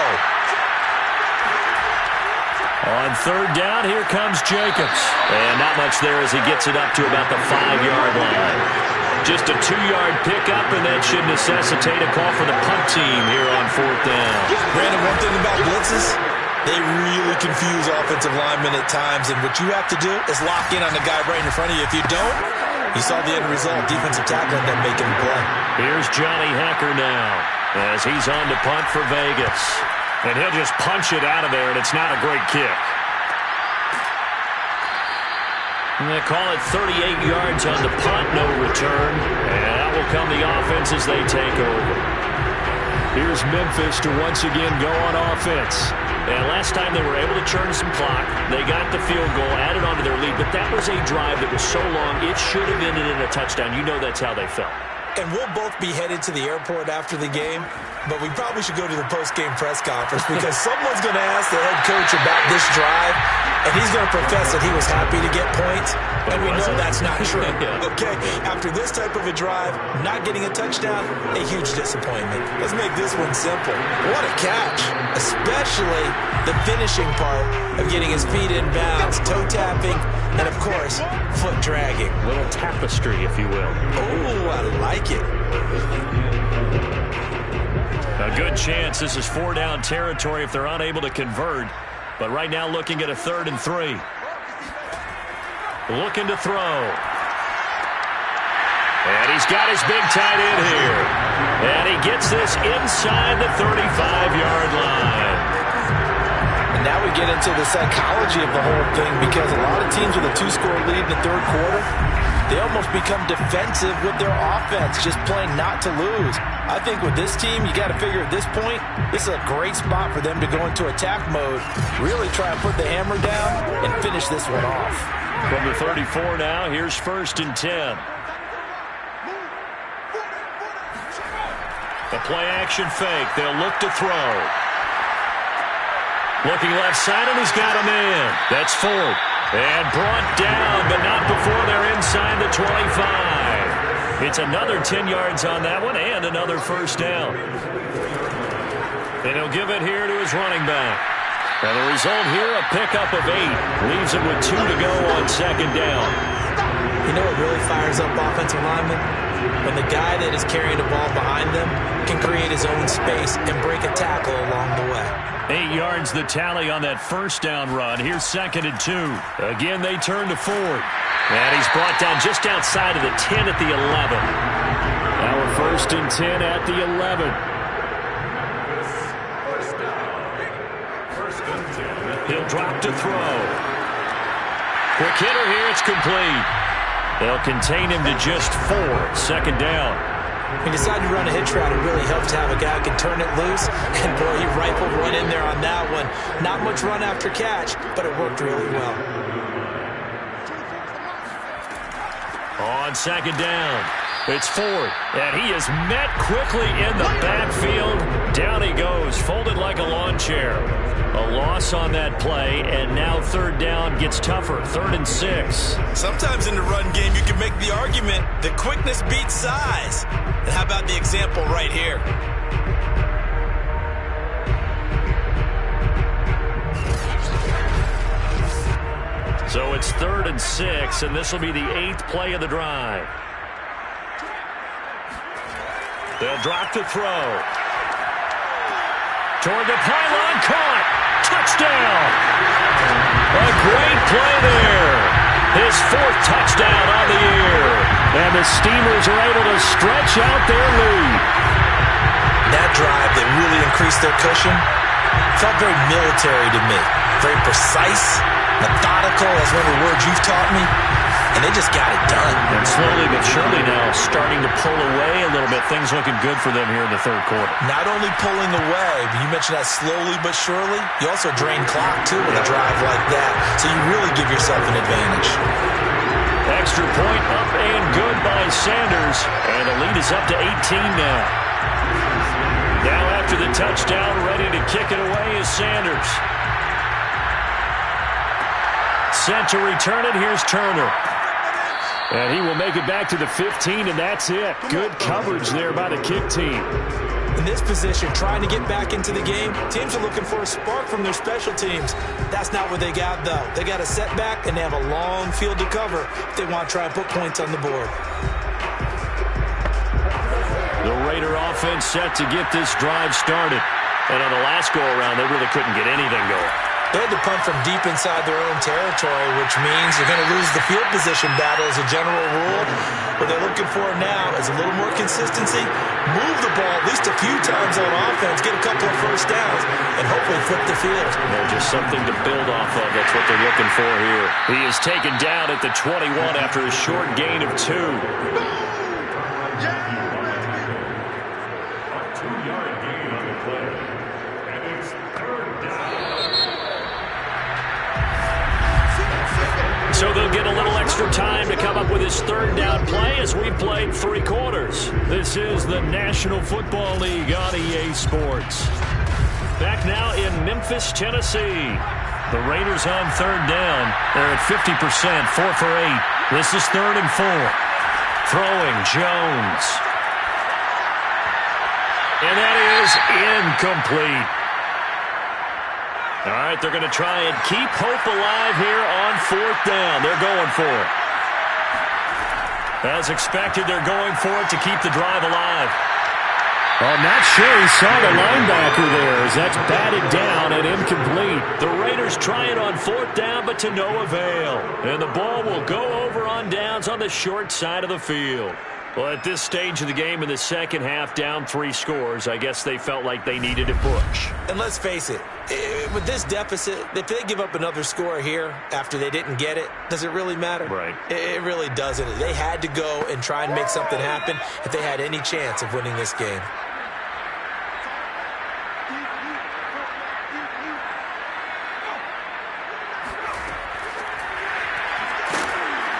On 3rd down, here comes Jacobs. And not much there as he gets it up to about the 5-yard line. Just a 2-yard pickup, and that should necessitate a call for the punt team here on 4th down. Brandon, one thing about blitzes, They really confuse offensive linemen at times, and what you have to do is lock in on the guy right in front of you. If you don't, you saw the end result. Defensive tackle ended up making the play. Here's Johnny Hekker now as he's on to punt for Vegas. And he'll just punch it out of there, and it's not a great kick. And they call it 38 yards on the punt, no return. And out will come the offense as they take over. Here's Memphis to once again go on offense. And last time they were able to churn some clock. They got the field goal, added on to their lead. But that was a drive that was so long, it should have ended in a touchdown. You know that's how they felt. And we'll both be headed to the airport after the game, but we probably should go to the post-game press conference because someone's going to ask the head coach about this drive, and he's going to profess that he was happy to get points, and we know that's not true. Okay, after this type of a drive, not getting a touchdown, a huge disappointment. Let's make this one simple. What a catch, especially the finishing part of getting his feet in bounds, toe tapping, and, of course, foot dragging. A little tapestry, if you will. Oh, I like it. A good chance this is 4-down territory if they're unable to convert. But right now looking at a 3rd and 3. Looking to throw. And he's got his big tight end here. And he gets this inside the 35-yard line. And now we get into the psychology of the whole thing because a lot of teams with a 2-score lead in the third quarter, they almost become defensive with their offense, just playing not to lose. I think with this team, you got to figure at this point, this is a great spot for them to go into attack mode, really try and put the hammer down and finish this one off. From the 34 now, here's 1st and 10. The play-action fake. They'll look to throw. Looking left side, and he's got him in. That's Ford. And brought down, but not before they're inside the 25. It's another 10 yards on that one, and another 1st down. And he'll give it here to his running back. And the result here, a pickup of 8. Leaves him with 2 to go on 2nd down. You know what really fires up offensive linemen? When the guy that is carrying the ball behind them can create his own space and break a tackle along the way. 8 yards the tally on that 1st down run. Here's 2nd and 2. Again, they turn to Ford. And he's brought down just outside of the 10 at the 11. Now a 1st and 10 at the 11. He'll drop to throw. Quick hitter here. It's complete. They'll contain him to just 4. 2nd down. He decided to run a hitch route. It really helps to have a guy who can turn it loose. And, boy, he rifled one in there on that one. Not much run after catch, but it worked really well. On 2nd down, it's Ford. And he is met quickly in the backfield. Down he goes, folded like a lawn chair. A loss on that play, and now 3rd down gets tougher. 3rd and 6. Sometimes in the run game, you can make the argument that quickness beats size. And how about the example right here? So it's 3rd and 6, and this will be the 8th play of the drive. They'll drop to throw. Toward the pylon, caught. Touchdown. A great play there. His 4th touchdown on the year. And the Steamers are able to stretch out their lead. That drive that really increased their cushion felt very military to me. Very precise, methodical, that's one of the words you've taught me. And they just got it done. And slowly but surely now starting to pull away a little bit. Things looking good for them here in the 3rd quarter. Not only pulling away, but you mentioned that slowly but surely. You also drain clock, too, with a drive like that. So you really give yourself an advantage. Extra point up and good by Sanders. And the lead is up to 18 now. Now after the touchdown, ready to kick it away is Sanders. Set to return it. Here's Turner. And he will make it back to the 15, and that's it. Good coverage there by the kick team. In this position, trying to get back into the game, teams are looking for a spark from their special teams. That's not what they got, though. They got a setback, and they have a long field to cover if they want to try and put points on the board. The Raider offense set to get this drive started. And on the last go-around, they really couldn't get anything going. They had to punt from deep inside their own territory, which means you're going to lose the field position battle as a general rule. What they're looking for now is a little more consistency, move the ball at least a few times on offense, get a couple of first downs, and hopefully flip the field. Just something to build off of. That's what they're looking for here. He is taken down at the 21 after a short gain of 2. So they'll get a little extra time to come up with his third down play as we played 3 quarters. This is the National Football League on EA Sports. Back now in Memphis, Tennessee. The Raiders on third down. They're at 50%, 4 for 8. This is 3rd and 4. Throwing Jones. And that is incomplete. All right, they're going to try and keep hope alive here on 4th down. They're going for it. As expected, they're going for it to keep the drive alive. I'm not sure he saw the linebacker there as that's batted down and incomplete. The Raiders try it on 4th down, but to no avail. And the ball will go over on downs on the short side of the field. Well, at this stage of the game in the second half, down 3 scores, I guess they felt like they needed a push. And let's face it, with this deficit, if they give up another score here after they didn't get it, does it really matter? Right. It really doesn't. They had to go and try and make something happen if they had any chance of winning this game.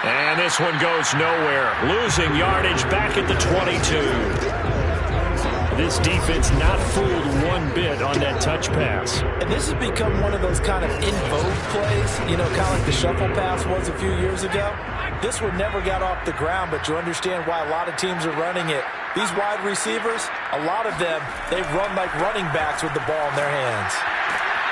And this one goes nowhere. Losing yardage back at the 22. This defense not fooled one bit on that touch pass. And this has become one of those kind of in vogue plays, kind of like the shuffle pass was a few years ago. This one never got off the ground, but you understand why a lot of teams are running it. These wide receivers, a lot of them, they run like running backs with the ball in their hands.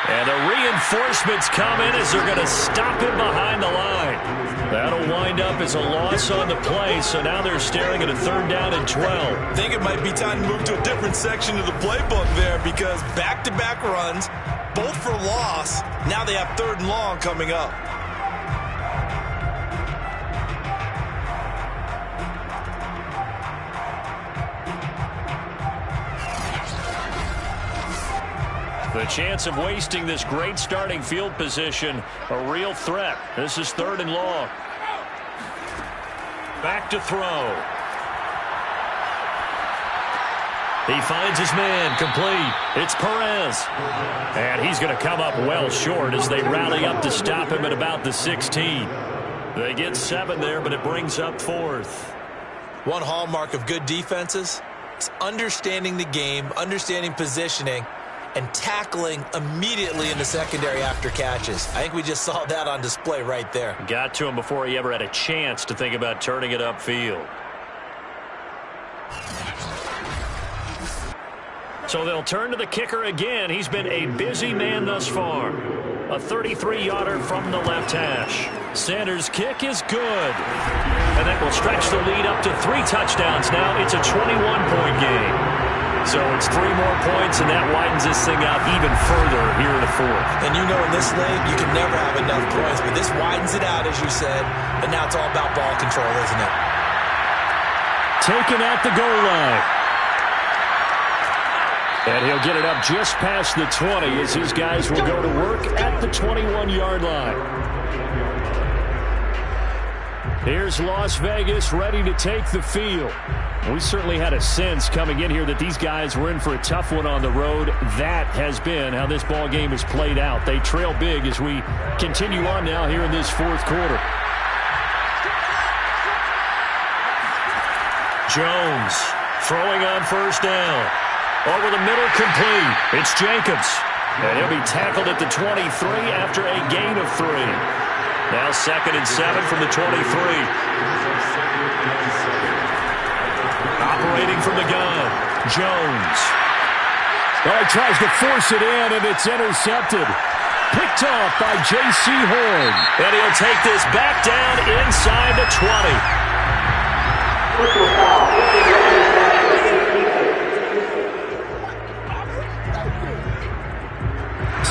And the reinforcements come in as they're going to stop him behind the line. That'll wind up as a loss on the play, so now they're staring at a 3rd down and 12. I think it might be time to move to a different section of the playbook there because back-to-back runs, both for loss. Now they have 3rd and long coming up. The chance of wasting this great starting field position, a real threat. This is 3rd and long. Back to throw. He finds his man, complete. It's Perez. And he's going to come up well short as they rally up to stop him at about the 16. They get 7 there, but it brings up 4th. One hallmark of good defenses is understanding the game, understanding positioning, and tackling immediately in the secondary after catches. I think we just saw that on display right there. Got to him before he ever had a chance to think about turning it upfield. So they'll turn to the kicker again. He's been a busy man thus far. A 33-yarder from the left hash. Sanders' kick is good. And that will stretch the lead up to 3 touchdowns now. It's a 21-point game. So it's 3 more points, and that widens this thing out even further here in the 4th. And in this league, you can never have enough points, but this widens it out, as you said, and now it's all about ball control, isn't it? Taken at the goal line. And he'll get it up just past the 20 as his guys will go to work at the 21-yard line. Here's Las Vegas ready to take the field. We certainly had a sense coming in here that these guys were in for a tough one on the road. That has been how this ball game has played out. They trail big as we continue on now here in this 4th quarter. Jones throwing on 1st down. Over the middle, complete. It's Jacobs. And he'll be tackled at the 23 after a gain of 3. Now 2nd and 7 from the 23. Operating from the gun, Jones. Well, he tries to force it in, and it's intercepted. Picked off by J.C. Horn. And he'll take this back down inside the 20.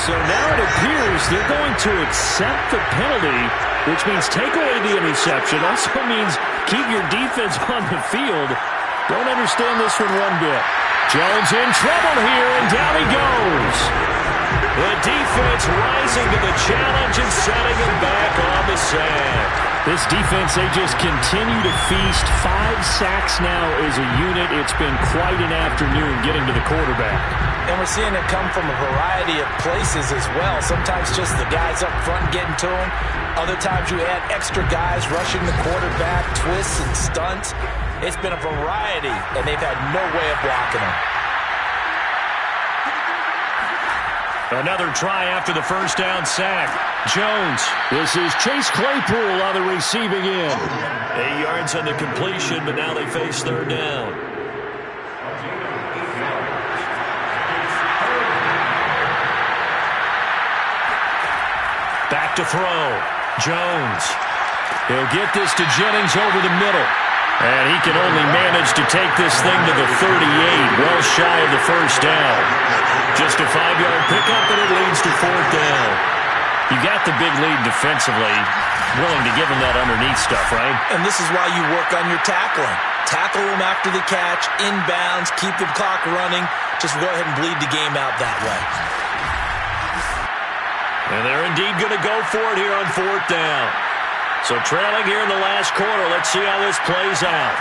So now it appears they're going to accept the penalty, which means take away the interception. Also means keep your defense on the field. Don't understand this one bit. Jones in trouble here, and down he goes. The defense rising to the challenge and setting him back on the sack. This defense, they just continue to feast. 5 sacks now as a unit. It's been quite an afternoon getting to the quarterback. And we're seeing it come from a variety of places as well. Sometimes just the guys up front getting to him. Other times you add extra guys rushing the quarterback, twists and stunts. It's been a variety, and they've had no way of blocking him. Another try after the first down sack. Jones. This is Chase Claypool on the receiving end. 8 yards on the completion, but now they face third down. Back to throw. Jones. He'll get this to Jennings over the middle. And he can only manage to take this thing to the 38, well shy of the first down. Just a 5-yard pickup, and it leads to fourth down. You got the big lead defensively. Willing to give him that underneath stuff, right? And this is why you work on your tackling. Tackle him after the catch, inbounds, keep the clock running. Just go ahead and bleed the game out that way. And they're indeed going to go for it here on fourth down. So trailing here in the last quarter. Let's see how this plays out.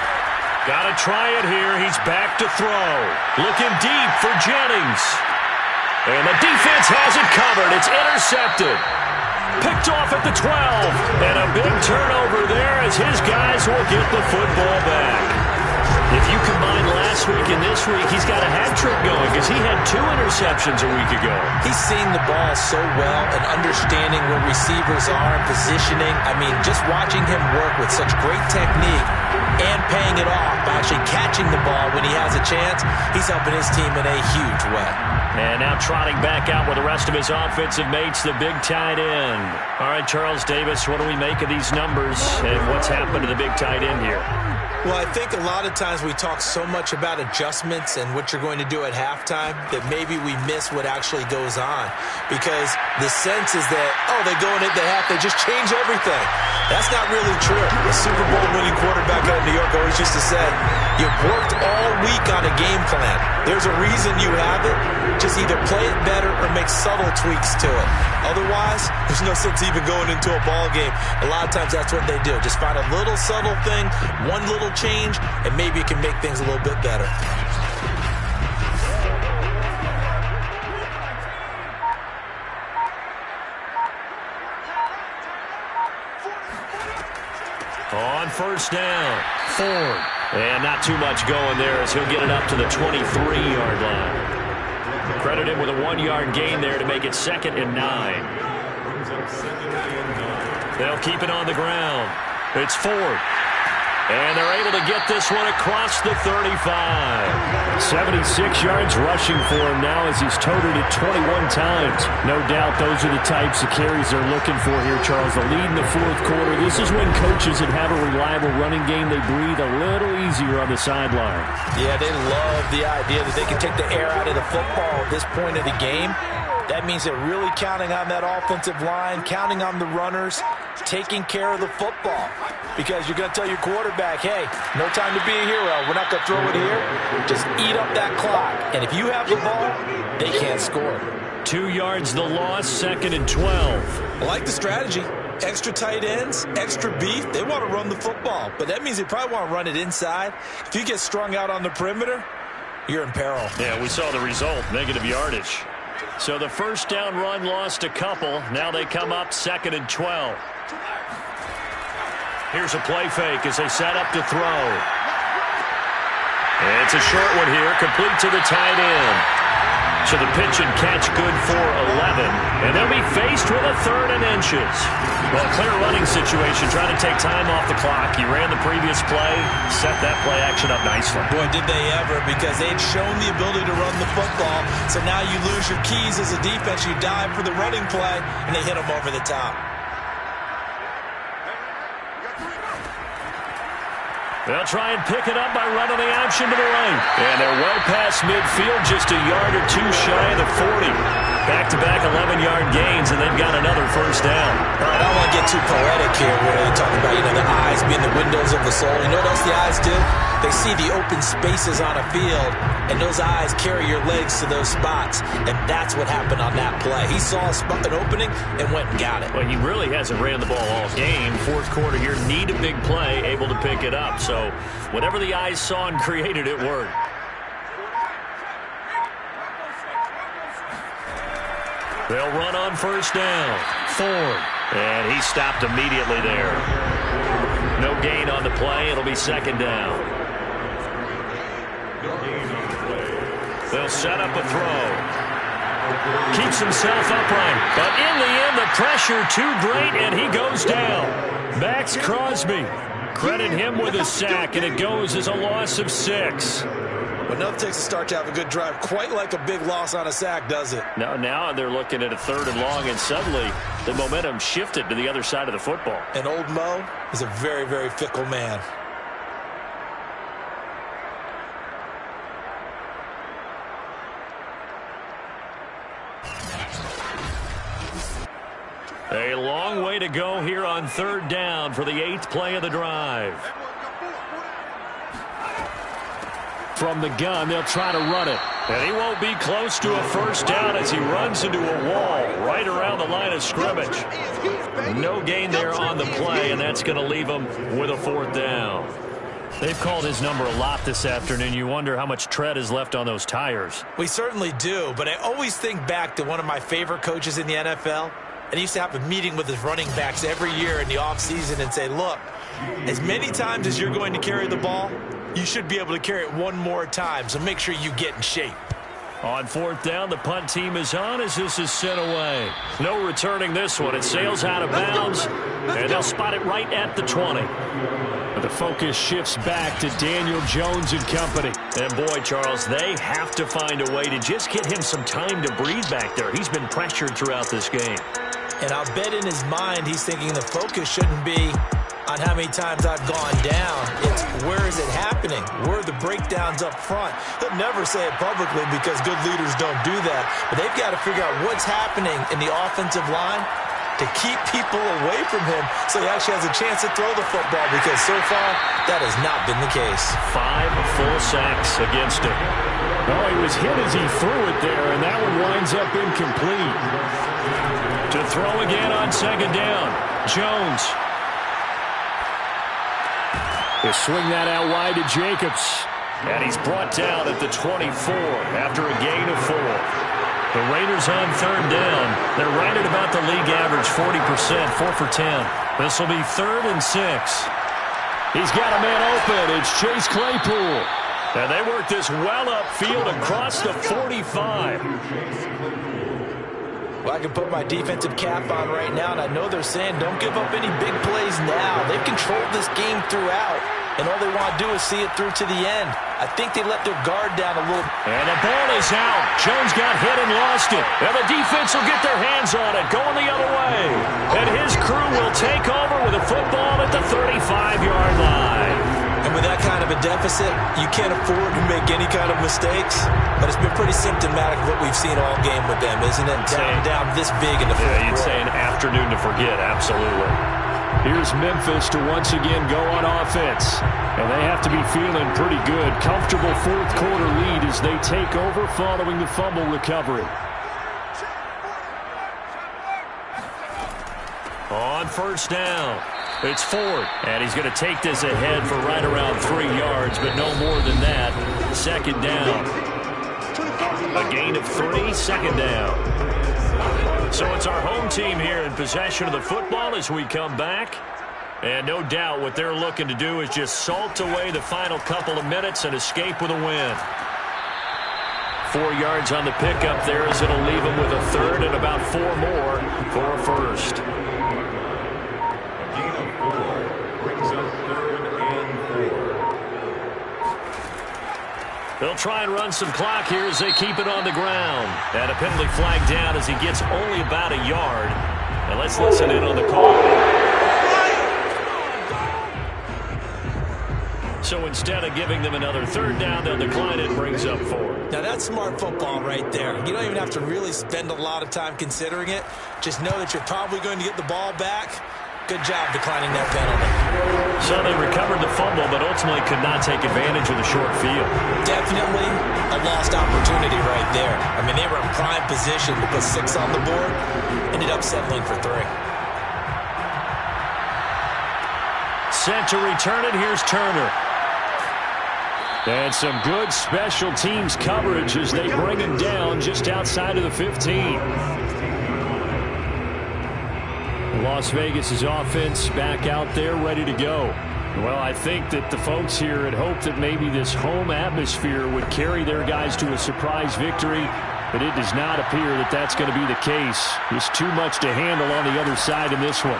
Got to try it here. He's back to throw. Looking deep for Jennings. And the defense has it covered. It's intercepted. Picked off at the 12. And a big turnover there as his guys will get the football back. If you combine last week and this week, he's got a hat trick going because he had 2 interceptions a week ago. He's seeing the ball so well and understanding where receivers are and positioning. I mean, just watching him work with such great technique and paying it off by actually catching the ball when he has a chance, he's helping his team in a huge way. And now trotting back out with the rest of his offensive mates, the big tight end. All right, Charles Davis, what do we make of these numbers and what's happened to the big tight end here? Well, I think a lot of times we talk so much about adjustments and what you're going to do at halftime that maybe we miss what actually goes on. Because the sense is that, oh, they go into the half, they just change everything. That's not really true. The Super Bowl winning quarterback out of New York always used to say, you've worked all week on a game plan. There's a reason you have it. Just either play it better or make subtle tweaks to it. Otherwise, there's no sense even going into a ball game. A lot of times that's what they do. Just find a little subtle thing, one little change, and maybe it can make things a little bit better. On first down, Ford. And not too much going there as he'll get it up to the 23-yard line. Credit him with a 1-yard gain there to make it 2nd and 9. They'll keep it on the ground. It's Ford. And they're able to get this one across the 35. 76 yards rushing for him now as he's toted it 21 times. No doubt those are the types of carries they're looking for here, Charles. The lead in the fourth quarter. This is when coaches that have a reliable running game, they breathe a little easier on the sideline. Yeah, they love the idea that they can take the air out of the football at this point of the game. That means they're really counting on that offensive line, counting on the runners, taking care of the football. Because you're going to tell your quarterback, hey, no time to be a hero. We're not going to throw it here. Just eat up that clock. And if you have the ball, they can't score. 2 yards the loss, 2nd and 12. I like the strategy. Extra tight ends, extra beef. They want to run the football. But that means they probably want to run it inside. If you get strung out on the perimeter, you're in peril. Yeah, we saw the result, negative yardage. So the first down run lost a couple. Now they come up 2nd and 12. Here's a play fake as they set up to throw. It's a short one here, complete to the tight end. So the pitch and catch good for 11. And they'll be faced with a 3rd and inches. Well, clear running situation, trying to take time off the clock. He ran the previous play, set that play action up nicely. Boy, did they ever, because they'd shown the ability to run the football. So now you lose your keys as a defense. You dive for the running play, and they hit them over the top. They'll try and pick it up by running the option to the right. And they're well past midfield, just a yard or two shy of the 40. Back-to-back 11-yard gains, and they've got another first down. All right, I don't want to get too poetic here where they talk about, the eyes being the windows of the soul. You know what else the eyes do? They see the open spaces on a field, and those eyes carry your legs to those spots, and that's what happened on that play. He saw an opening and went and got it. Well, he really hasn't ran the ball all game. Fourth quarter here, need a big play, able to pick it up. So whatever the eyes saw and created, it worked. They'll run on first down. Ford. And he stopped immediately there. No gain on the play. It'll be second down. They'll set up a throw. Keeps himself upright. But in the end, the pressure too great, and he goes down. Max Crosby. Credit him with a sack, and it goes as a loss of 6. But enough takes a start to have a good drive. Quite like a big loss on a sack, does it? Now they're looking at a 3rd and long, and suddenly the momentum shifted to the other side of the football. And old Mo is a very, very fickle man. A long way to go here on 3rd down for the 8th play of the drive. From the gun, they'll try to run it. And he won't be close to a first down as he runs into a wall right around the line of scrimmage. No gain there on the play, and that's going to leave him with a 4th down. They've called his number a lot this afternoon. You wonder how much tread is left on those tires. We certainly do, but I always think back to one of my favorite coaches in the NFL. And he used to have a meeting with his running backs every year in the offseason and say, look, as many times as you're going to carry the ball, you should be able to carry it one more time, so make sure you get in shape. On 4th down, the punt team is on as this is sent away. No returning this one. It sails out of bounds, and they'll spot it right at the 20. But the focus shifts back to Daniel Jones and company. And boy, Charles, they have to find a way to just get him some time to breathe back there. He's been pressured throughout this game. And I'll bet in his mind he's thinking the focus shouldn't be on how many times I've gone down. It's where is it happening? Where are the breakdowns up front? He'll never say it publicly because good leaders don't do that. But they've got to figure out what's happening in the offensive line to keep people away from him so he actually has a chance to throw the football, because so far that has not been the case. 5 full sacks against him. Oh, he was hit as he threw it there, and that one winds up incomplete. To throw again on 2nd down. Jones. They swing that out wide to Jacobs. And he's brought down at the 24 after a gain of 4. The Raiders on 3rd down. They're right at about the league average, 40%, 4 for 10. This will be 3rd and 6. He's got a man open. It's Chase Claypool. And they work this well upfield across the 45. Well, I can put my defensive cap on right now, and I know they're saying don't give up any big plays now. They've controlled this game throughout, and all they want to do is see it through to the end. I think they let their guard down a little. And the ball is out. Jones got hit and lost it. And the defense will get their hands on it, going the other way. And his crew will take over with a football at the 35-yard line. And with that kind of a deficit, you can't afford to make any kind of mistakes. But it's been pretty symptomatic of what we've seen all game with them, isn't it? Down this big in the fourth quarter. You'd say an afternoon to forget, absolutely. Here's Memphis to once again go on offense. And they have to be feeling pretty good. Comfortable fourth quarter lead as they take over following the fumble recovery. On 1st down, it's Ford. And he's going to take this ahead for right around 3 yards, but no more than that. 2nd down. A gain of 3, 2nd down. So it's our home team here in possession of the football as we come back. And no doubt what they're looking to do is just salt away the final couple of minutes and escape with a win. 4 yards on the pickup there as it'll leave them with a 3rd and about 4 more for a 1st. They'll try and run some clock here as they keep it on the ground. And a penalty flag down as he gets only about a yard. And let's listen in on the call. So instead of giving them another third down, they'll decline it, brings up 4. Now, that's smart football right there. You don't even have to really spend a lot of time considering it. Just know that you're probably going to get the ball back. Good job declining that penalty. So they recovered the fumble, but ultimately could not take advantage of the short field. Definitely a lost opportunity right there. I mean, they were in prime position to put 6 on the board. Ended up settling for 3. Set to return it. Here's Turner. And some good special teams coverage as they bring him down just outside of the 15. Las Vegas' offense back out there ready to go. Well, I think that the folks here had hoped that maybe this home atmosphere would carry their guys to a surprise victory, but it does not appear that that's going to be the case. Just too much to handle on the other side in this one.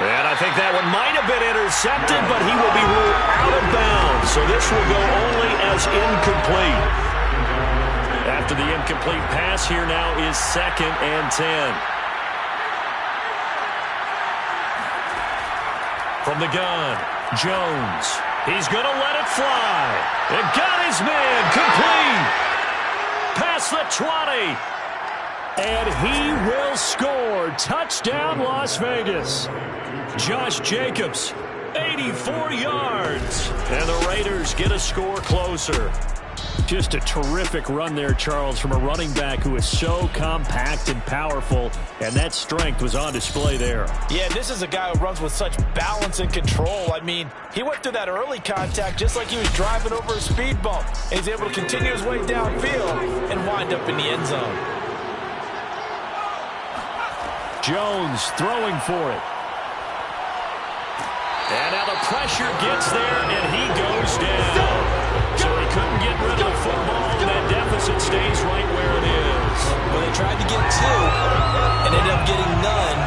And I think that one might have been intercepted, but he will be ruled out of bounds. So this will go only as incomplete. After the incomplete pass, here now is 2nd and 10. From the gun, Jones. He's going to let it fly. And got his man complete. Past the 20. And he will score. Touchdown, Las Vegas. Josh Jacobs, 84 yards. And the Raiders get a score closer. Just a terrific run there, Charles, from a running back who is so compact and powerful, and that strength was on display there. Yeah, this is a guy who runs with such balance and control. I mean, he went through that early contact just like he was driving over a speed bump, and he's able to continue his way downfield and wind up in the end zone. Jones throwing for it. And now the pressure gets there, and he goes down. So he couldn't get rid of the football, and that deficit stays right where it is. Well, they tried to get 2 and ended up getting none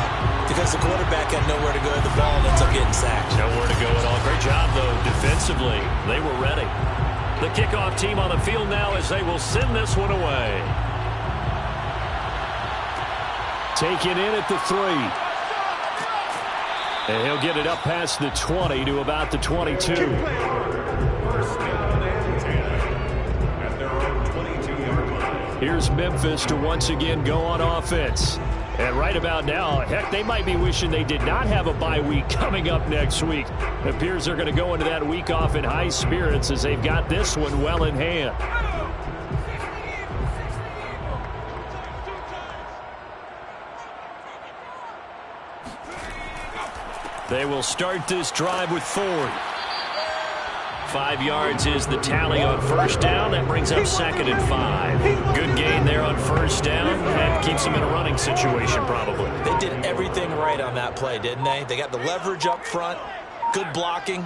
because the quarterback had nowhere to go. The ball ends up getting sacked. Nowhere to go at all. Great job, though, defensively. They were ready. The kickoff team on the field now as they will send this one away. Taken in at the 3. And he'll get it up past the 20 to about the 22. Here's Memphis to once again go on offense. And right about now, heck, they might be wishing they did not have a bye week coming up next week. It appears they're going to go into that week off in high spirits as they've got this one well in hand. They will start this drive with Ford. 5 yards is the tally on first down. That brings up 2nd and 5. Good gain there on first down. That keeps them in a running situation probably. They did everything right on that play, didn't they? They got the leverage up front, good blocking,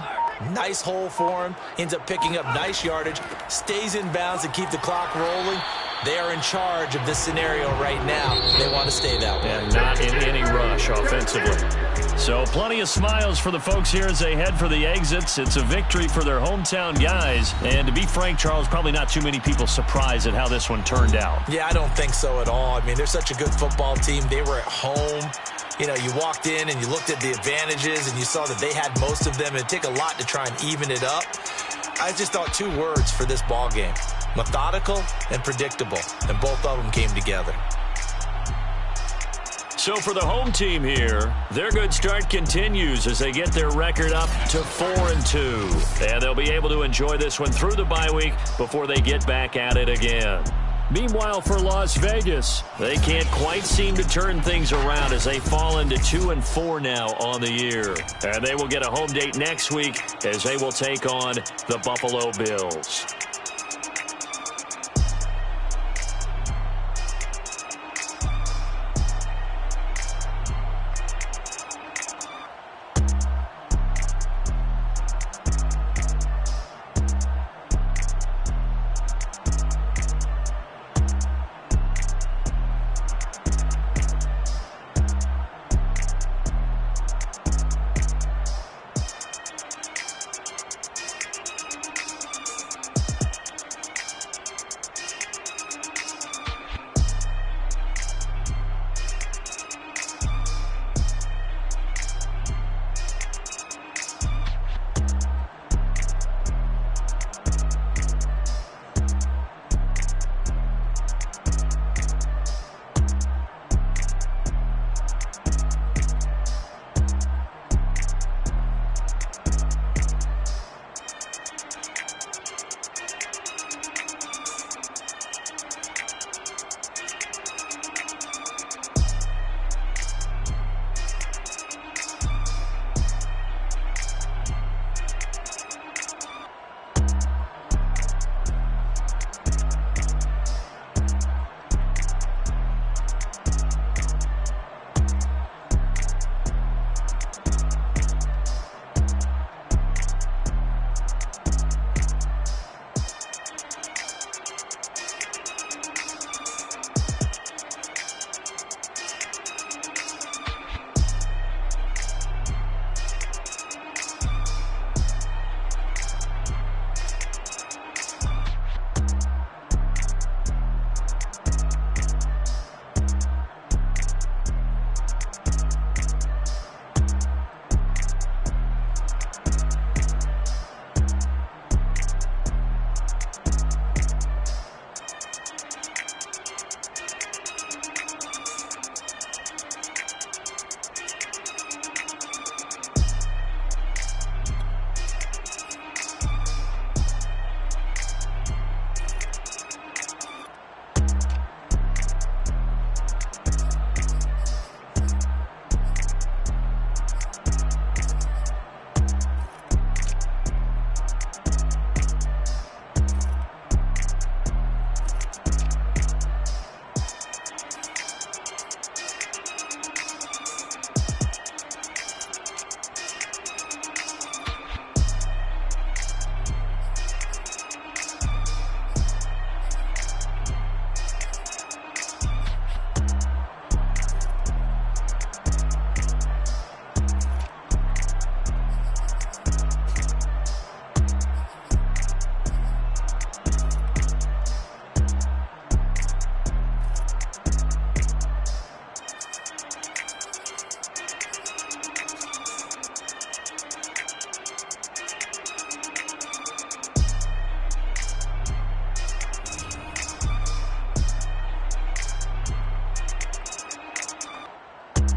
nice hole for him, ends up picking up nice yardage, stays in bounds to keep the clock rolling. They are in charge of this scenario right now. They want to stay that way. And not in any rush offensively. So plenty of smiles for the folks here as they head for the exits. It's a victory for their hometown guys. And to be frank, Charles, probably not too many people surprised at how this one turned out. Yeah, I don't think so at all. I mean, they're such a good football team. They were at home. You know, you walked in and you looked at the advantages and you saw that they had most of them. It'd take a lot to try and even it up. I just thought 2 words for this ball game: methodical and predictable. And both of them came together. So for the home team here, their good start continues as they get their record up to 4-2. And they'll be able to enjoy this one through the bye week before they get back at it again. Meanwhile, for Las Vegas, they can't quite seem to turn things around as they fall into 2-4 now on the year. And they will get a home date next week as they will take on the Buffalo Bills.